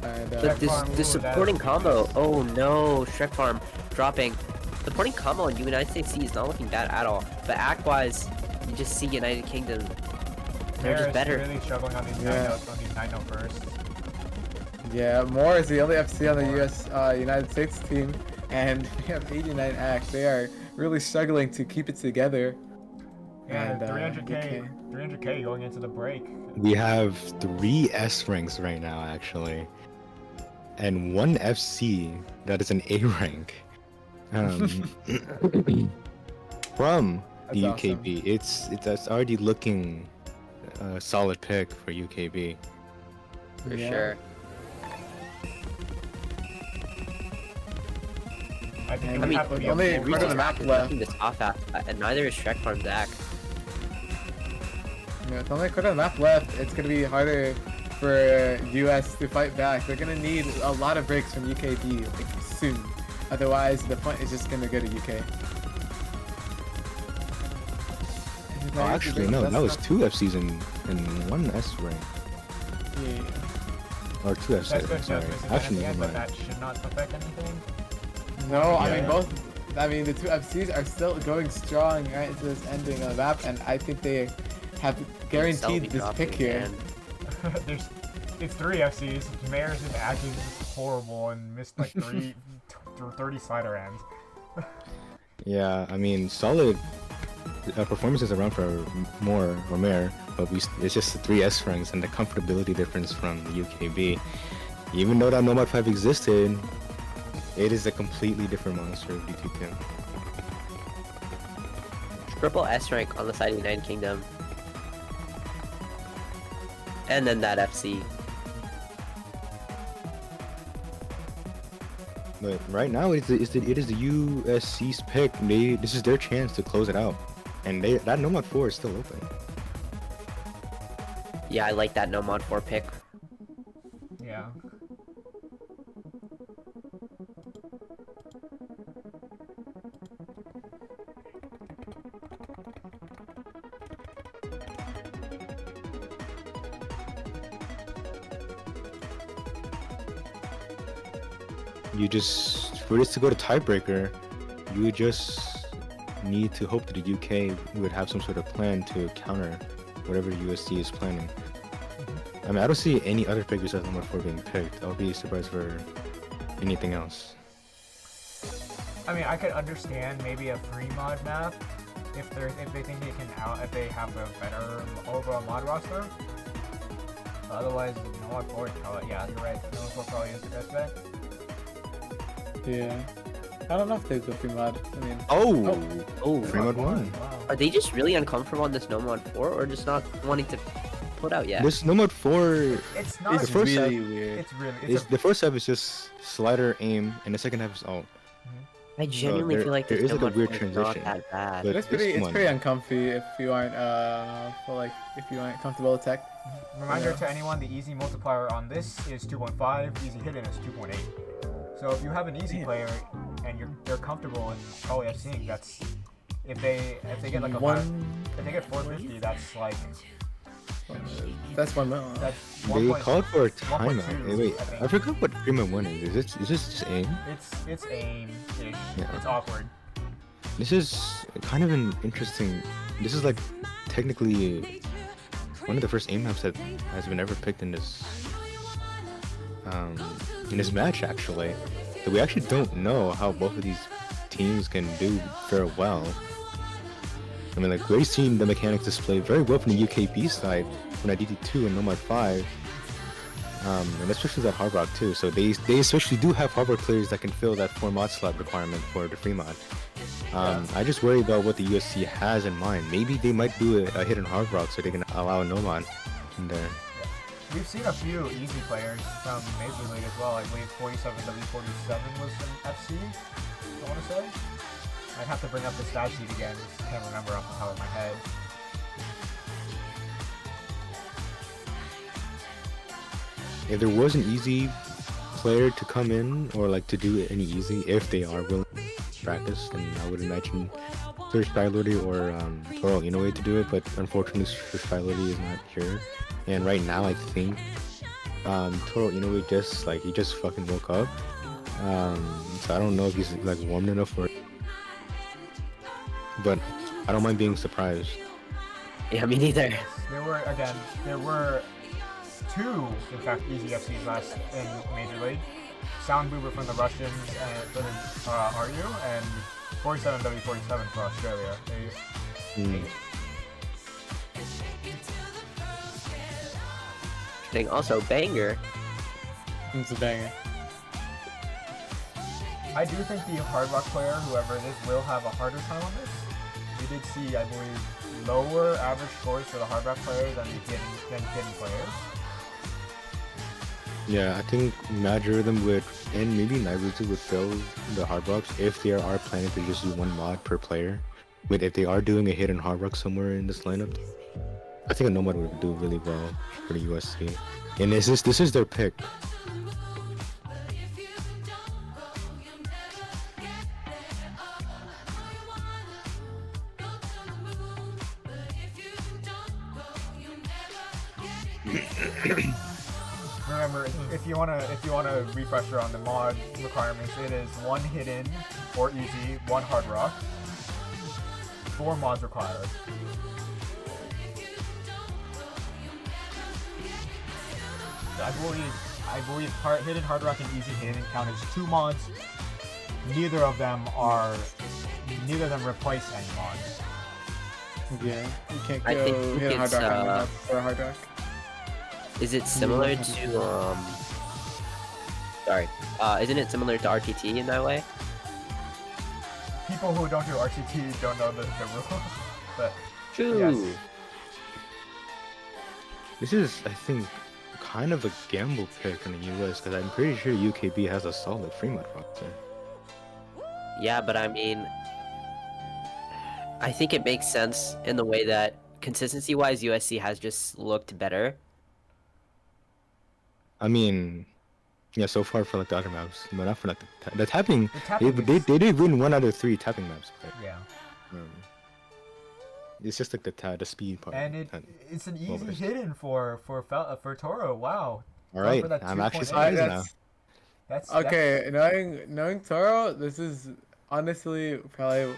And, But Shrek Farm, this ooh, that supporting is combo, ridiculous. oh no, Shrek Farm dropping. Supporting combo in United States C is not looking bad at all. But act-wise, you just see United Kingdom, they're just better. Really struggling on these Yeah. 9 note first. yeah, Moore is the only FC on the US United States team, and they have 89 acts. They are really struggling to keep it together. And And, 300k, UK. 300k going into the break. We have 3 S ranks right now, actually, and 1 FC that is an A rank. From the That's UKB, it's already looking a solid pick for UKB. For Yeah. sure. I think it And would I mean, have to be only a part of the full- map left. This off and neither is Shrek Farm's act. Yeah, with only a quarter of the map left, it's gonna be harder for US to fight back. They're gonna need a lot of breaks from UKB like soon. Otherwise, the point is just gonna go to UK. Oh, actually, no, that was 2 FCs and 1 S rank. Yeah. Or 2 FCs, Tesco I'm sorry. does miss again at Actually, the end, never but mind. that should not affect anything. No, I Yeah. mean both. I mean the 2 FCs are still going strong right into this ending of the map, and I think they have guaranteed this pick here. It's 3 FCs. Mayor's just acting just horrible and missed like 30 slider ends. Yeah, I mean, solid performances around for more or Mayor, but it's just the 3 S ranks and the comfortability difference from the UKB. Even though that Nomad 5 existed, it is a completely different monster of DT2. Triple S rank on the side of United Kingdom. And then that FC. But right now, it is the USC's pick. This is their chance to close it out, and that Nomad 4 is still open. Yeah, I like that Nomad 4 pick. Yeah. For this to go to tiebreaker, you would just need to hope that the UK would have some sort of plan to counter whatever USC is planning. I mean, I don't see any other pick besides Nomad 4 being picked. I'll be surprised for anything else. I mean, I could understand maybe a free mod map if they think they can if they have a better overall mod roster. But otherwise, Nomad 4 probably, yeah, you're right. Nomad 4 probably is the best bet. Yeah. I don't know if they go free mod. I mean, Oh, free mod 1. Wow. are they just really uncomfortable on this Nomad 4 or just not wanting to put out yet? This Nomad 4, It's not. the it's first really half weird. It's really. is the first half is just slider aim, and the second half is ult. I genuinely there- feel like there this is, like, a Nomad weird 4 is not transition. that bad. But It's this pretty one- uncomfy if you aren't if you aren't comfortable with tech. Reminder to anyone: the easy multiplier on this is 2.5. Easy hidden is 2.8. So if you have an easy player and they're comfortable in probably seeing that's if they get like if they get 450, that's like That's 1 mil. that's They 1. called for a 1.2, timeout. Wait, I think. I forgot what free mod 1 is. Is this just aim? It's aim-ish. Yeah. It's awkward. This is kind of an interesting. This is like technically one of the first aim maps that has been ever picked in this match, actually. So we actually don't know how both of these teams can do very well. I mean, like, we've seen the mechanics display very well from the UKB side, from that DT2 and Nomad 5, and especially that Hard Rock too. So they especially do have Hard Rock players that can fill that 4 mod slot requirement for the free mod. I just worry about what the USC has in mind. Maybe they might do a hidden Hard Rock so they can allow Nomad in there. We've seen a few easy players from Major League as well. I believe 47W47 was an FC, I want to say. I'd have to bring up the stat sheet again, just can't remember off the top of my head. If there was an easy player to come in, or like to do any easy, if they are willing to practice, then I would imagine there's Skylordy or Toro Inoue to do it, but unfortunately Skylordy is not here. And right now I think Toro Inoue he just fucking woke up. So I don't know if he's like warm enough for it. But I don't mind being surprised. Yeah, me neither. There were 2, in fact, easy FCs last in Major League. Sound Boober from the Russians and for the RU, and 47W47 for Australia. Also, Banger. It's a banger. I do think the Hard Rock player, whoever it is, will have a harder time on this. We did see, I believe, lower average scores for the Hard Rock player than the hidden players. Yeah, I think Majorism would, and maybe Naruto would fail the Hard Rocks if they are planning to just do 1 mod per player. But if they are doing a hidden Hard Rock somewhere in this lineup, I think a Nomad would do really well for the USC. And this is their pick. Remember, if you wanna refresher on the mod requirements, it is 1 hidden or easy, 1 Hard Rock, 4 mods required. I believe hidden hard rock and easy hidden count as 2 mods. Neither of them replace any mods. Yeah, you can't I think go hit hard it's, rock on the map for a hard rock. Is it similar to Sorry. Isn't it similar to RTT in that way? People who don't do RCT don't know the rules, but True. yes. This is, I think, kind of a gamble pick in the US because I'm pretty sure UKB has a solid free mod roster. Yeah, but I mean, I think it makes sense in the way that consistency-wise, USC has just looked better. I mean, yeah, so far for like the other maps, but not for like the tapping. The tapping They is- did win 1 out of 3 tapping maps, but Yeah. it's just like the speed part. And it's an easy hidden for Toro. Wow. All right, for that I'm actually 2.8. surprised now. That's Okay, knowing Toro, this is honestly probably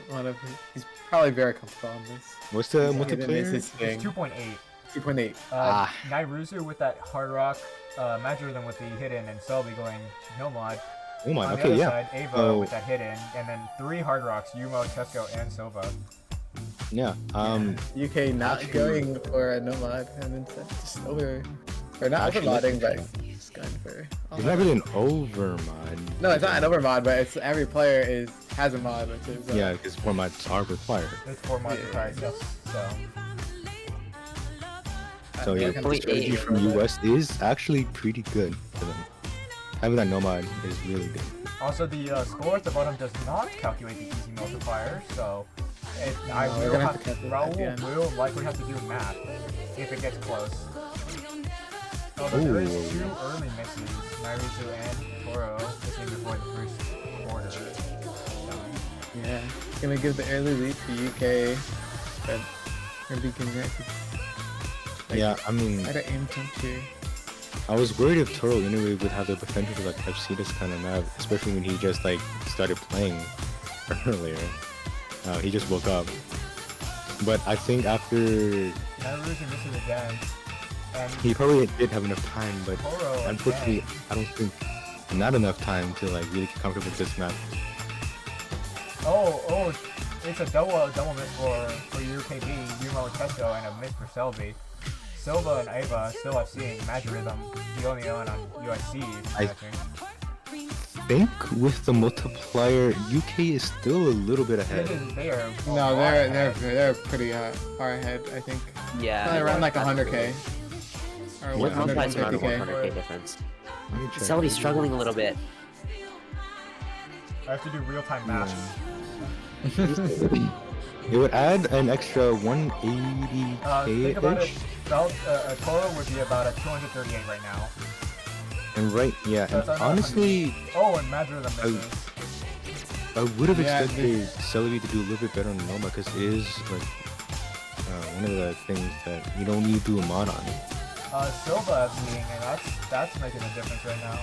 he's probably very comfortable on this. What's the Hidden is multiplayer? his thing. It's 2.8. 2.8. Nairuzu with that hard rock, Majorism with the hidden, and Selby going no mod. Oh my, On the okay, other yeah. side, Ava Oh. with that hidden, and then 3 hard rocks, Yumo, Tesco, and Sova. Yeah. UK not actually- going for a nomad and instead just over, or not Actually, overmodding, but that's he's going for. It's not really an over mod. No, it's not an overmod, but it's every player has a mod, which is Yeah, because 4 mods are required. It's 4 mods Yeah. required, yes. So, So yeah, the 2.8 strategy from US is actually pretty good for them. Having that nomad is really good. also the score at the bottom does not calculate the easy multiplier, so I No, we're will gonna have have to calculate at the end. Raul will likely have to do math if it gets close. Although there is Ooh. 2 early misses, Nairuzu and Toro missing before the first quarter. Yeah, gonna give the early lead to UK, but gonna be connected. Yeah, I mean, Try to aim jump here. I was worried if Toro anyway would have the potential to like FC this kind of map, especially when he just like started playing earlier. He just woke up. But I think after Nairuzu misses again, and he probably did have enough time, but Toro unfortunately again. I don't think not enough time to like really get comfortable with this map. Oh, it's a double miss for UKB, Yumo and Tesco, and a miss for Selby. Silva and Ava still have seeing Majorism, the only one on USC matching. I think with the multiplier, UK is still a little bit ahead. They are No, they're pretty far ahead. I think Yeah. probably around like 100k or What? 100, Multiplies around a 150k. 100k difference. Let me check. Somebody's struggling a little bit. I have to do real-time math. It would add an extra 180k Think about it. ish. Toro would be about a 238 right now. And right, yeah, So and it's under honestly, Oh, and Majorism misses. I would have Yeah, expected Celebi to do a little bit better on the Noma because it is like one of the things that you don't need to do a mod on. Silva is leading, and that's making a difference right now.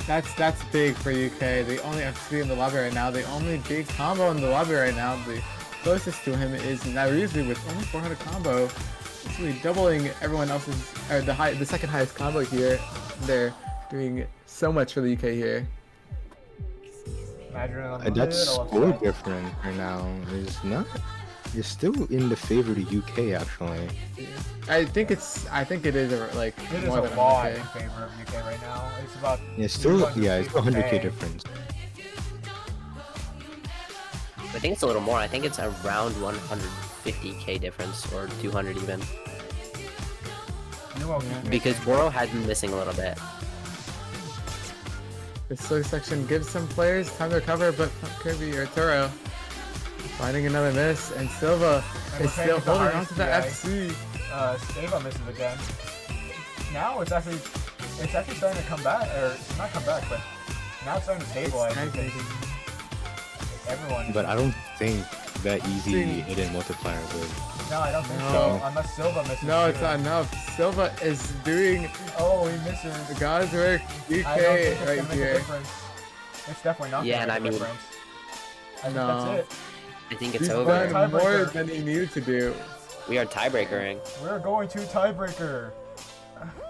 That's big for UK. The only FC in the lobby right now, the only big combo in the lobby right now, the closest to him is Nairuzu with only 400 combo. It's really doubling everyone else's, or the second highest combo here. They're doing so much for the UK here. Majorism And that little score upset. difference right now is still in the favor to UK actually. I think it is like It is more a than lot 100K. in favor of UK right now. It's about It's still 100k 200K. difference. I think it's a little more. I think it's around 150k difference, or 200 even. Yumo keeps Because missing. Boro has been missing a little bit. This slow section gives some players time to recover, but Kirby or Toro finding another miss, and Silva And is we're still paying the holding on highest to the PI. FC. Ava misses again. Now it's actually starting to come back, or not come back, but now it's starting to stabilize. It's because everyone. But I don't think that easy See- hidden multiplier would. No, I don't think No. so. Unless Silva misses. No, it's too. not enough. Silva is doing Oh, he misses. God's work. I don't think UK it's right gonna make a here. difference. It's definitely not Yeah, gonna and make I a mean- difference. I think No. that's it. I think it's He's over. done more Tiebreaker. than he needed to do. We are tiebreakering. We're going to tiebreaker.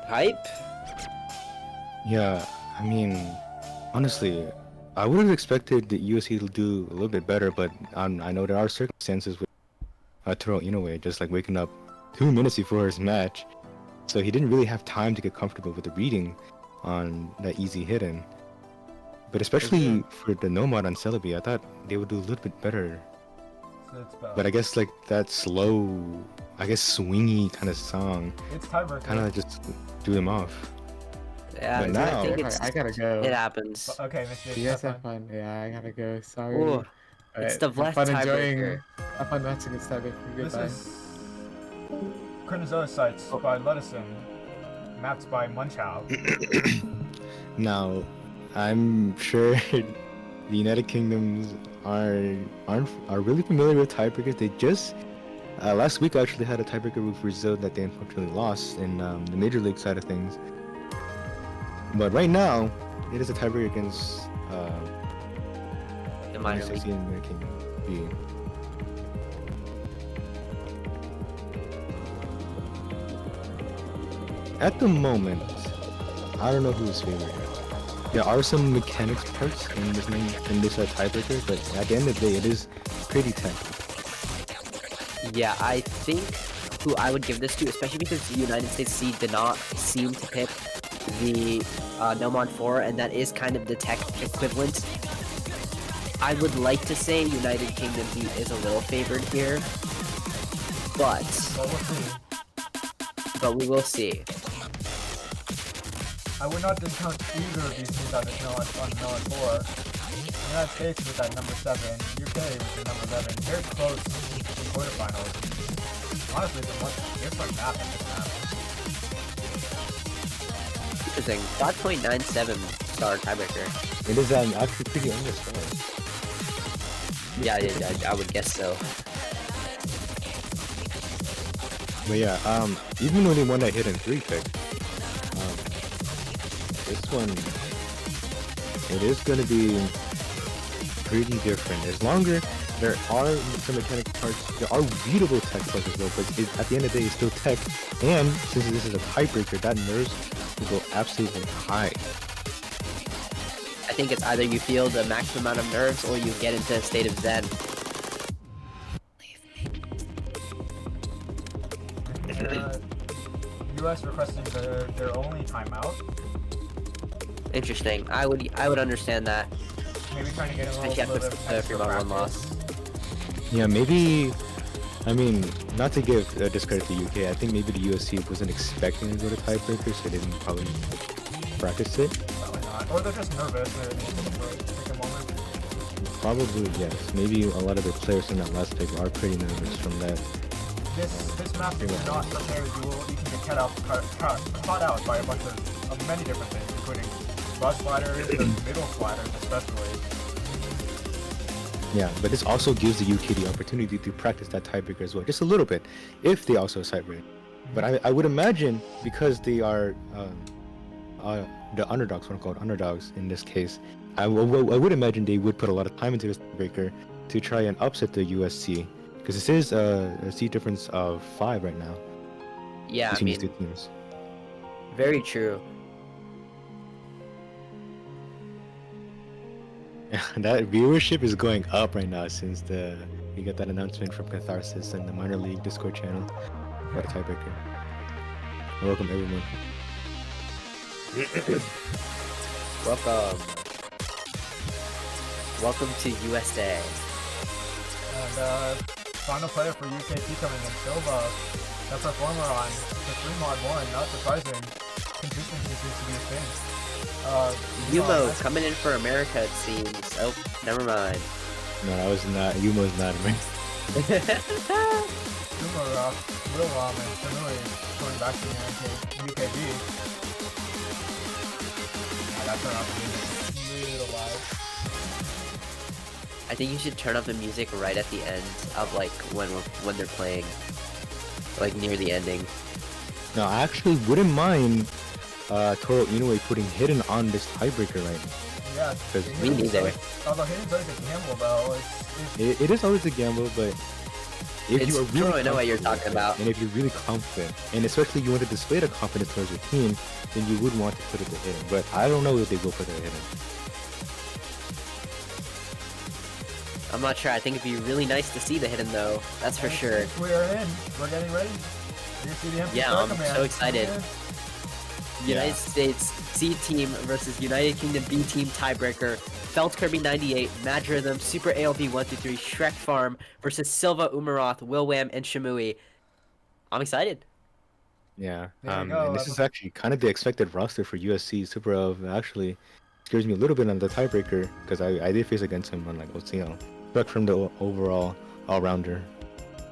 Hype? Yeah, I mean, honestly, I would have expected the USC to do a little bit better, but I know there are circumstances with Toro Inoue just like waking up 2 minutes before his match, so he didn't really have time to get comfortable with the reading on that easy hidden. But especially for the Nomad on Celebi, I thought they would do a little bit better. So it's about. But I guess like that slow, I guess swingy kind of song It's tiebreaker. kind of just threw them off. Yeah, But I now- think it's, I gotta go. it happens. Okay, Mr. You guys have fun. Yeah, I gotta go. Sorry. Ooh, it's the Have left fun enjoying. tiebreaker. Have fun watching this tiebreaker. This Goodbye. is Chronozoites by Ludison, mapped by Munchow. Now, I'm sure the United Kingdoms are really familiar with tiebreakers. They just last week actually had a tiebreaker with Brazil that they unfortunately lost in the major league side of things. But right now, it is a tiebreaker against The minor league. USC and United Kingdom. At the moment, I don't know who's favorite. There are some mechanics parts in this tiebreaker, but at the end of the day, it is pretty technical. Yeah, I think who I would give this to, especially because the United States C did not seem to pick the Nomad 4, and that is kind of the tech equivalent. I would like to say United Kingdom B is a little favored here, but Well, we'll see. we will see. I would not discount either of these teams on Noah 4. United States with that number 7, UK with the number 11. Very close in quarterfinals. Honestly, it's a much different map than this map. Interesting. 5.97 star tiebreaker. It is actually pretty underscored. Yeah, I would guess so. But yeah, even when they won that hidden 3 pick, this one, it is going to be pretty different. As longer, there are some mechanical parts, there are readable tech parts as well, but at the end of the day, it's still tech. And since this is a tiebreaker, that nerves will go absolutely high. I think it's either you feel the maximum amount of nerves or you get into a state of zen. US requesting their only timeout. Interesting. I would understand that. Maybe trying to get a Especially little after bit of the extra Fremont one practice. loss. Yeah, maybe, I mean, not to give discredit to UK, I think maybe the USC wasn't expecting to go to tiebreaker, so they didn't probably practice it. Probably not. Or they're just nervous. They're need to take a moment. Probably, yes. Maybe a lot of the players in that last pick are pretty nervous from that. This map is not prepared. You can get caught out by a bunch of many different things, including bus sliders, the middle sliders especially. Yeah, but this also gives the UK the opportunity to practice that tiebreaker as well, just a little bit, if they also side rate. But I would imagine, because they are the underdogs, what are called underdogs in this case, I would imagine they would put a lot of time into this tiebreaker to try and upset the USC, because this is a seed difference of 5 right now Yeah, I between these mean, two teams. very true. That viewership is going up right now since we got that announcement from Catharsis and the minor league Discord channel for the tiebreaker. Welcome everyone. Welcome to USA. And final player for UKT coming in, Silva, the performer on the 3-mod 1, not surprising. Consistency seems to be a thing. Yumo coming in for America, it seems. Oh, never mind. No, that was not. Yumo's not me. Sumo Will and Shanui going back to the UKB. Yeah, that turned out to be a little loud. I think you should turn up the music right at the end of like when they're playing, like near the ending. No, I actually wouldn't mind Toro Inoue putting Hidden on this tiebreaker right now. Yeah, Because Me neither. although Hidden's always a gamble though, it is always a gamble, but If It's you are true, really I know what you're confident, talking about. and if you're really confident, and especially you want to display the confidence towards your team, then you would want to put it to hidden. But I don't know if they go for the hidden. I'm not sure. I think it'd be really nice to see the hidden though. That's for sure. We are in. We're getting ready. You see the empty Yeah, star I'm command. so excited. Yeah. United States C team versus United Kingdom B team tiebreaker. Felt Kirby 98, Mad Rhythm, Super ALB 123, Shrek Farm versus Silva Umaroth, Will Wham, and Shamui. I'm excited. Yeah. There we go, And this is actually kind of the expected roster for USC. Super actually scares me a little bit on the tiebreaker because I did face against him on like Oceano. But from the overall all-rounder.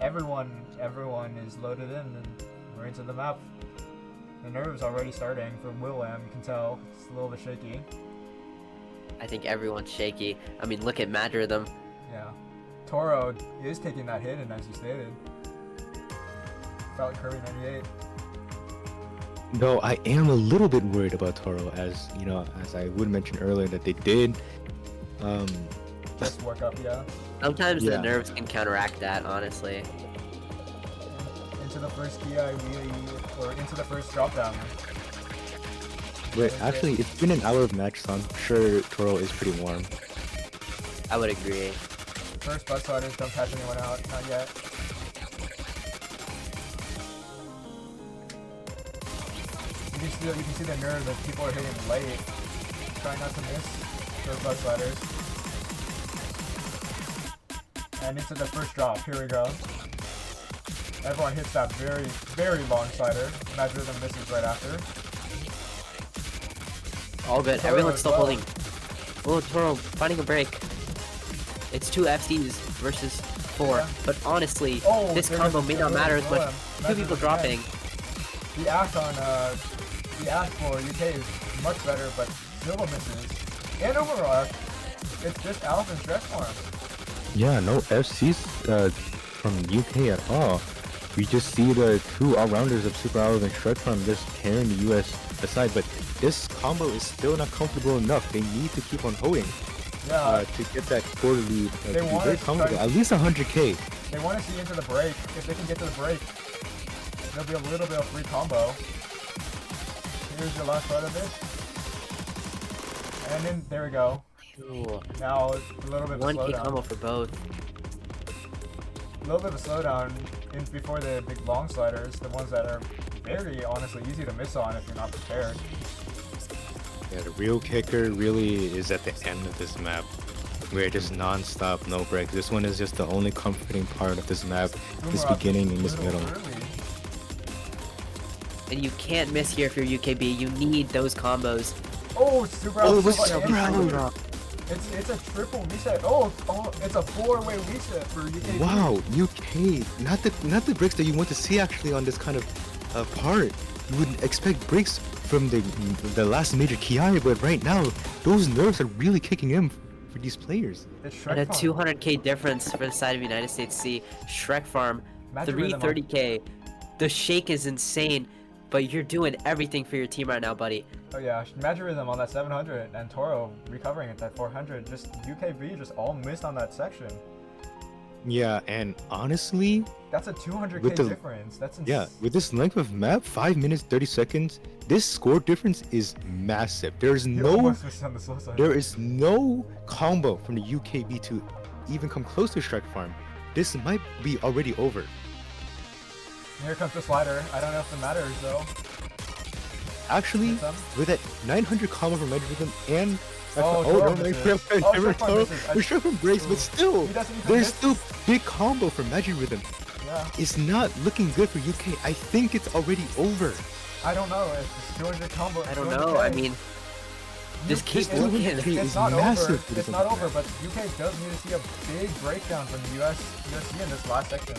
Everyone is loaded in and we're into the map. The nerves already starting from Will-Am, you can tell. It's a little bit shaky. I think everyone's shaky. I mean, look at Mad Rhythm. Yeah. Toro is taking that hidden as you stated. Felt Kirby 98. Though I am a little bit worried about Toro, as you know, as I would mention earlier that they did Just work up, yeah. Sometimes Yeah. the nerves can counteract that, honestly. Into the first Kia wheelie, or into the first drop down. Wait, actually, it's been an hour of match, so I'm sure Toro is pretty warm. I would agree. First bus sliders, don't catch anyone out, not yet. You can see the nerve that people are hitting late. Try not to miss those bus sliders. And into the first drop, here we go. Everyone hits that very, very long slider. Mad Rhythm misses right after. All good. Toro Everyone's as still well. holding. Oh, Toro finding a break. It's 2 FCs versus 4. Yeah. But honestly, Oh, this there's combo a may not matter as much. Will-Am. 2 Mad people Rhythm dropping. again. The act for UK is much better, but Silva misses. And overall, it's just Alpha and Shrek for him. Yeah, no FCs from UK at all. We just see the 2 all-rounders of Super Olive and Shrek Farm just carrying the US aside, but this combo is still not comfortable enough. They need to keep on holding Yeah, to get that quarter lead They to be want very to comfortable. try- At least 100k. they want to see into the break. If they can get to the break, there'll be a little bit of free combo. Here's your last part of it. And then, there we go. Ooh, Now, a little bit of a 1k slowdown. combo for both. A little bit of a slowdown in before the big long sliders, the ones that are very honestly easy to miss on if you're not prepared. Yeah, the real kicker really is at the end of this map, where just non-stop, no break. This one is just the only comforting part of this map, this Umaroth beginning and is this a little middle. early. And you can't miss here if you're UKB. You need those combos. Oh, super Oh, out. it was Silva, Super yeah, Out. It's a triple reset. Oh, it's a 4-way reset for UK. Wow, UK, not the breaks that you want to see actually on this kind of part. You would expect breaks from the last major KI, but right now those nerves are really kicking in for these players. It's And a Shrek Farm. 200k difference for the side of United States C. Shrek Farm, Imagine rhythm on- 330k. The shake is insane, but you're doing everything for your team right now, buddy. Oh yeah, Magic Rhythm on that 700 and Toro recovering at that 400. Just UKB just all missed on that section. Yeah, and honestly, That's a 200k With the- difference. That's yeah, with this length of map, 5 minutes 30 seconds, this score difference is massive. There is You no almost missed on the slow side. There is no combo from the UKB to even come close to Shrek Farm. This might be already over. Here comes the slider. I don't know if it matters though. Actually, Hit them. with that 900 combo from Magic Rhythm and Oh, no, Toro no, misses. never Oh, Shrek Farm Toro. misses. The Shrek Farm breaks, but still, He doesn't even there's miss. still big combo from Magic Rhythm. Yeah. It's not looking good for UK. I think it's already over. I don't know. It's 200 combo. I don't 200K. know. I mean, just keep It's- looking. It's It's not massive over. for It's this not one. over, but UK does need to see a big breakdown from the USC in this last section.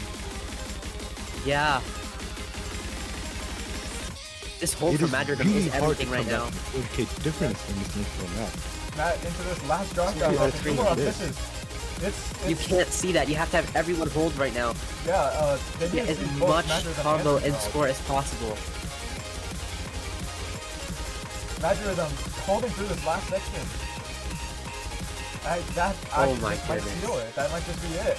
Yeah. This hold It for is Mad Rhythm really is hard to everything right come now. back from 4K difference in this neutral map. Matt into this last drop So down. you gotta Two screen more like off this. misses. You It's can't see that. You have to have everyone hold right now. they need Get to as see both much Mad Rhythm combo and Silva. score as possible. Mad Rhythm holding through this last section. Oh my just might goodness. seal it. That might just be it.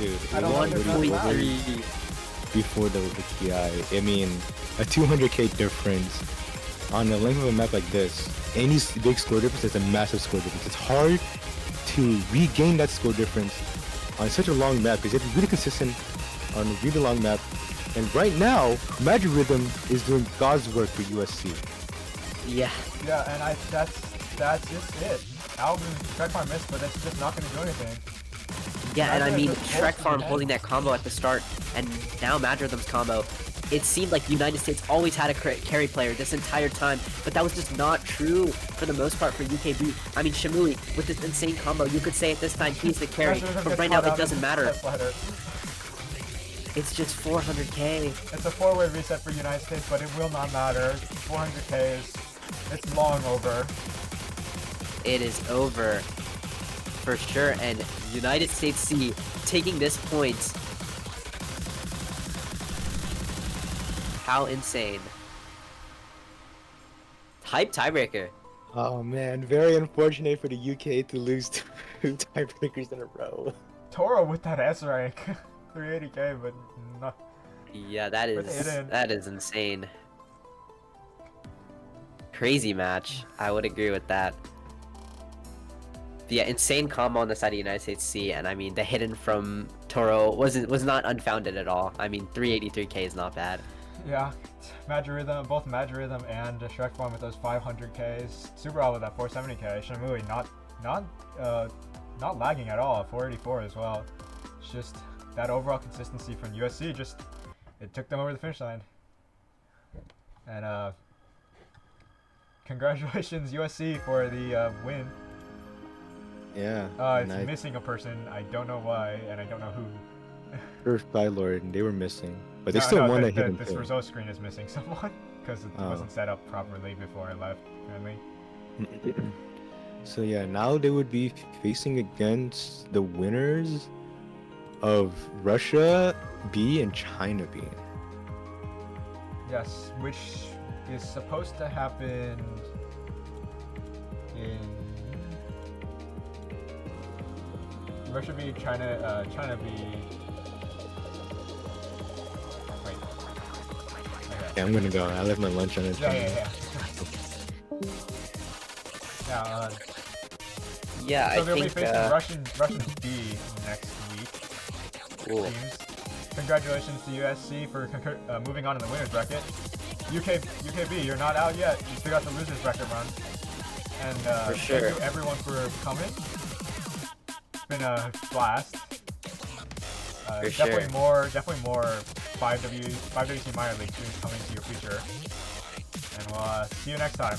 Dude, I don't it was understand that. 1.3. before the TI. I mean, a 200k difference on the length of a map like this. Any big score difference is a massive score difference. It's hard to regain that score difference on such a long map because you have to be really consistent on a really long map. And right now, Magic Rhythm is doing God's work for USC. Yeah. Yeah, and that's just it. Alvin Shrek Farm missed, but it's just not going to do anything. Yeah, and I Magic mean, Rhythm's Shrek forced to Farm be holding that combo at the start, and now Mad Rhythm's combo. It seemed like the United States always had a carry player this entire time, but that was just not true for the most part for UKB. I mean, Shamui, with this insane combo, you could say at this time he's the carry, Magic Rhythm but gets right now caught it out doesn't in matter. the slider. It's just 400k. It's a forward reset for United States, but it will not matter. 400k it's long over. It is over for sure, and United States C taking this point. How insane. Hype tiebreaker. Oh man, very unfortunate for the UK to lose 2 tiebreakers in a row. Toro with that S rank. 380k, but not. Yeah, that With is Aiden. that is insane. Crazy match. I would agree with that. Yeah, insane combo on the side of United States C, and I mean the hidden from Toro was not unfounded at all. I mean 383k is not bad. Yeah, Magic Rhythm, both Magic Rhythm and Shrek Farm with those 500ks. Super Owl with that 470k. Shamui not lagging at all. 484 as well. It's just that overall consistency from USC. Just it took them over the finish line. And congratulations USC for the win. Yeah. It's nice. missing a person. I don't know why, and I don't know who. First Fly Lord, and they were missing, but they No, still no, won the, that hidden this kill. result screen is missing someone because it Oh. wasn't set up properly before I left. Apparently. So yeah, now they would be facing against the winners of Russia B and China B. Yes, which is supposed to happen in Russia B, China B. Wait. Okay. Yeah, I'm gonna go. I left my lunch on the train. Yeah. Now, Yeah, so I they'll be think facing Russian B next week. cool. Teams. Congratulations to USC for moving on in the winners bracket. UKB, you're not out yet. You still got the losers bracket run. And For sure. thank you everyone for coming. It's been a blast. For definitely sure. definitely more 5WC minor league teams coming to your future. And we'll see you next time.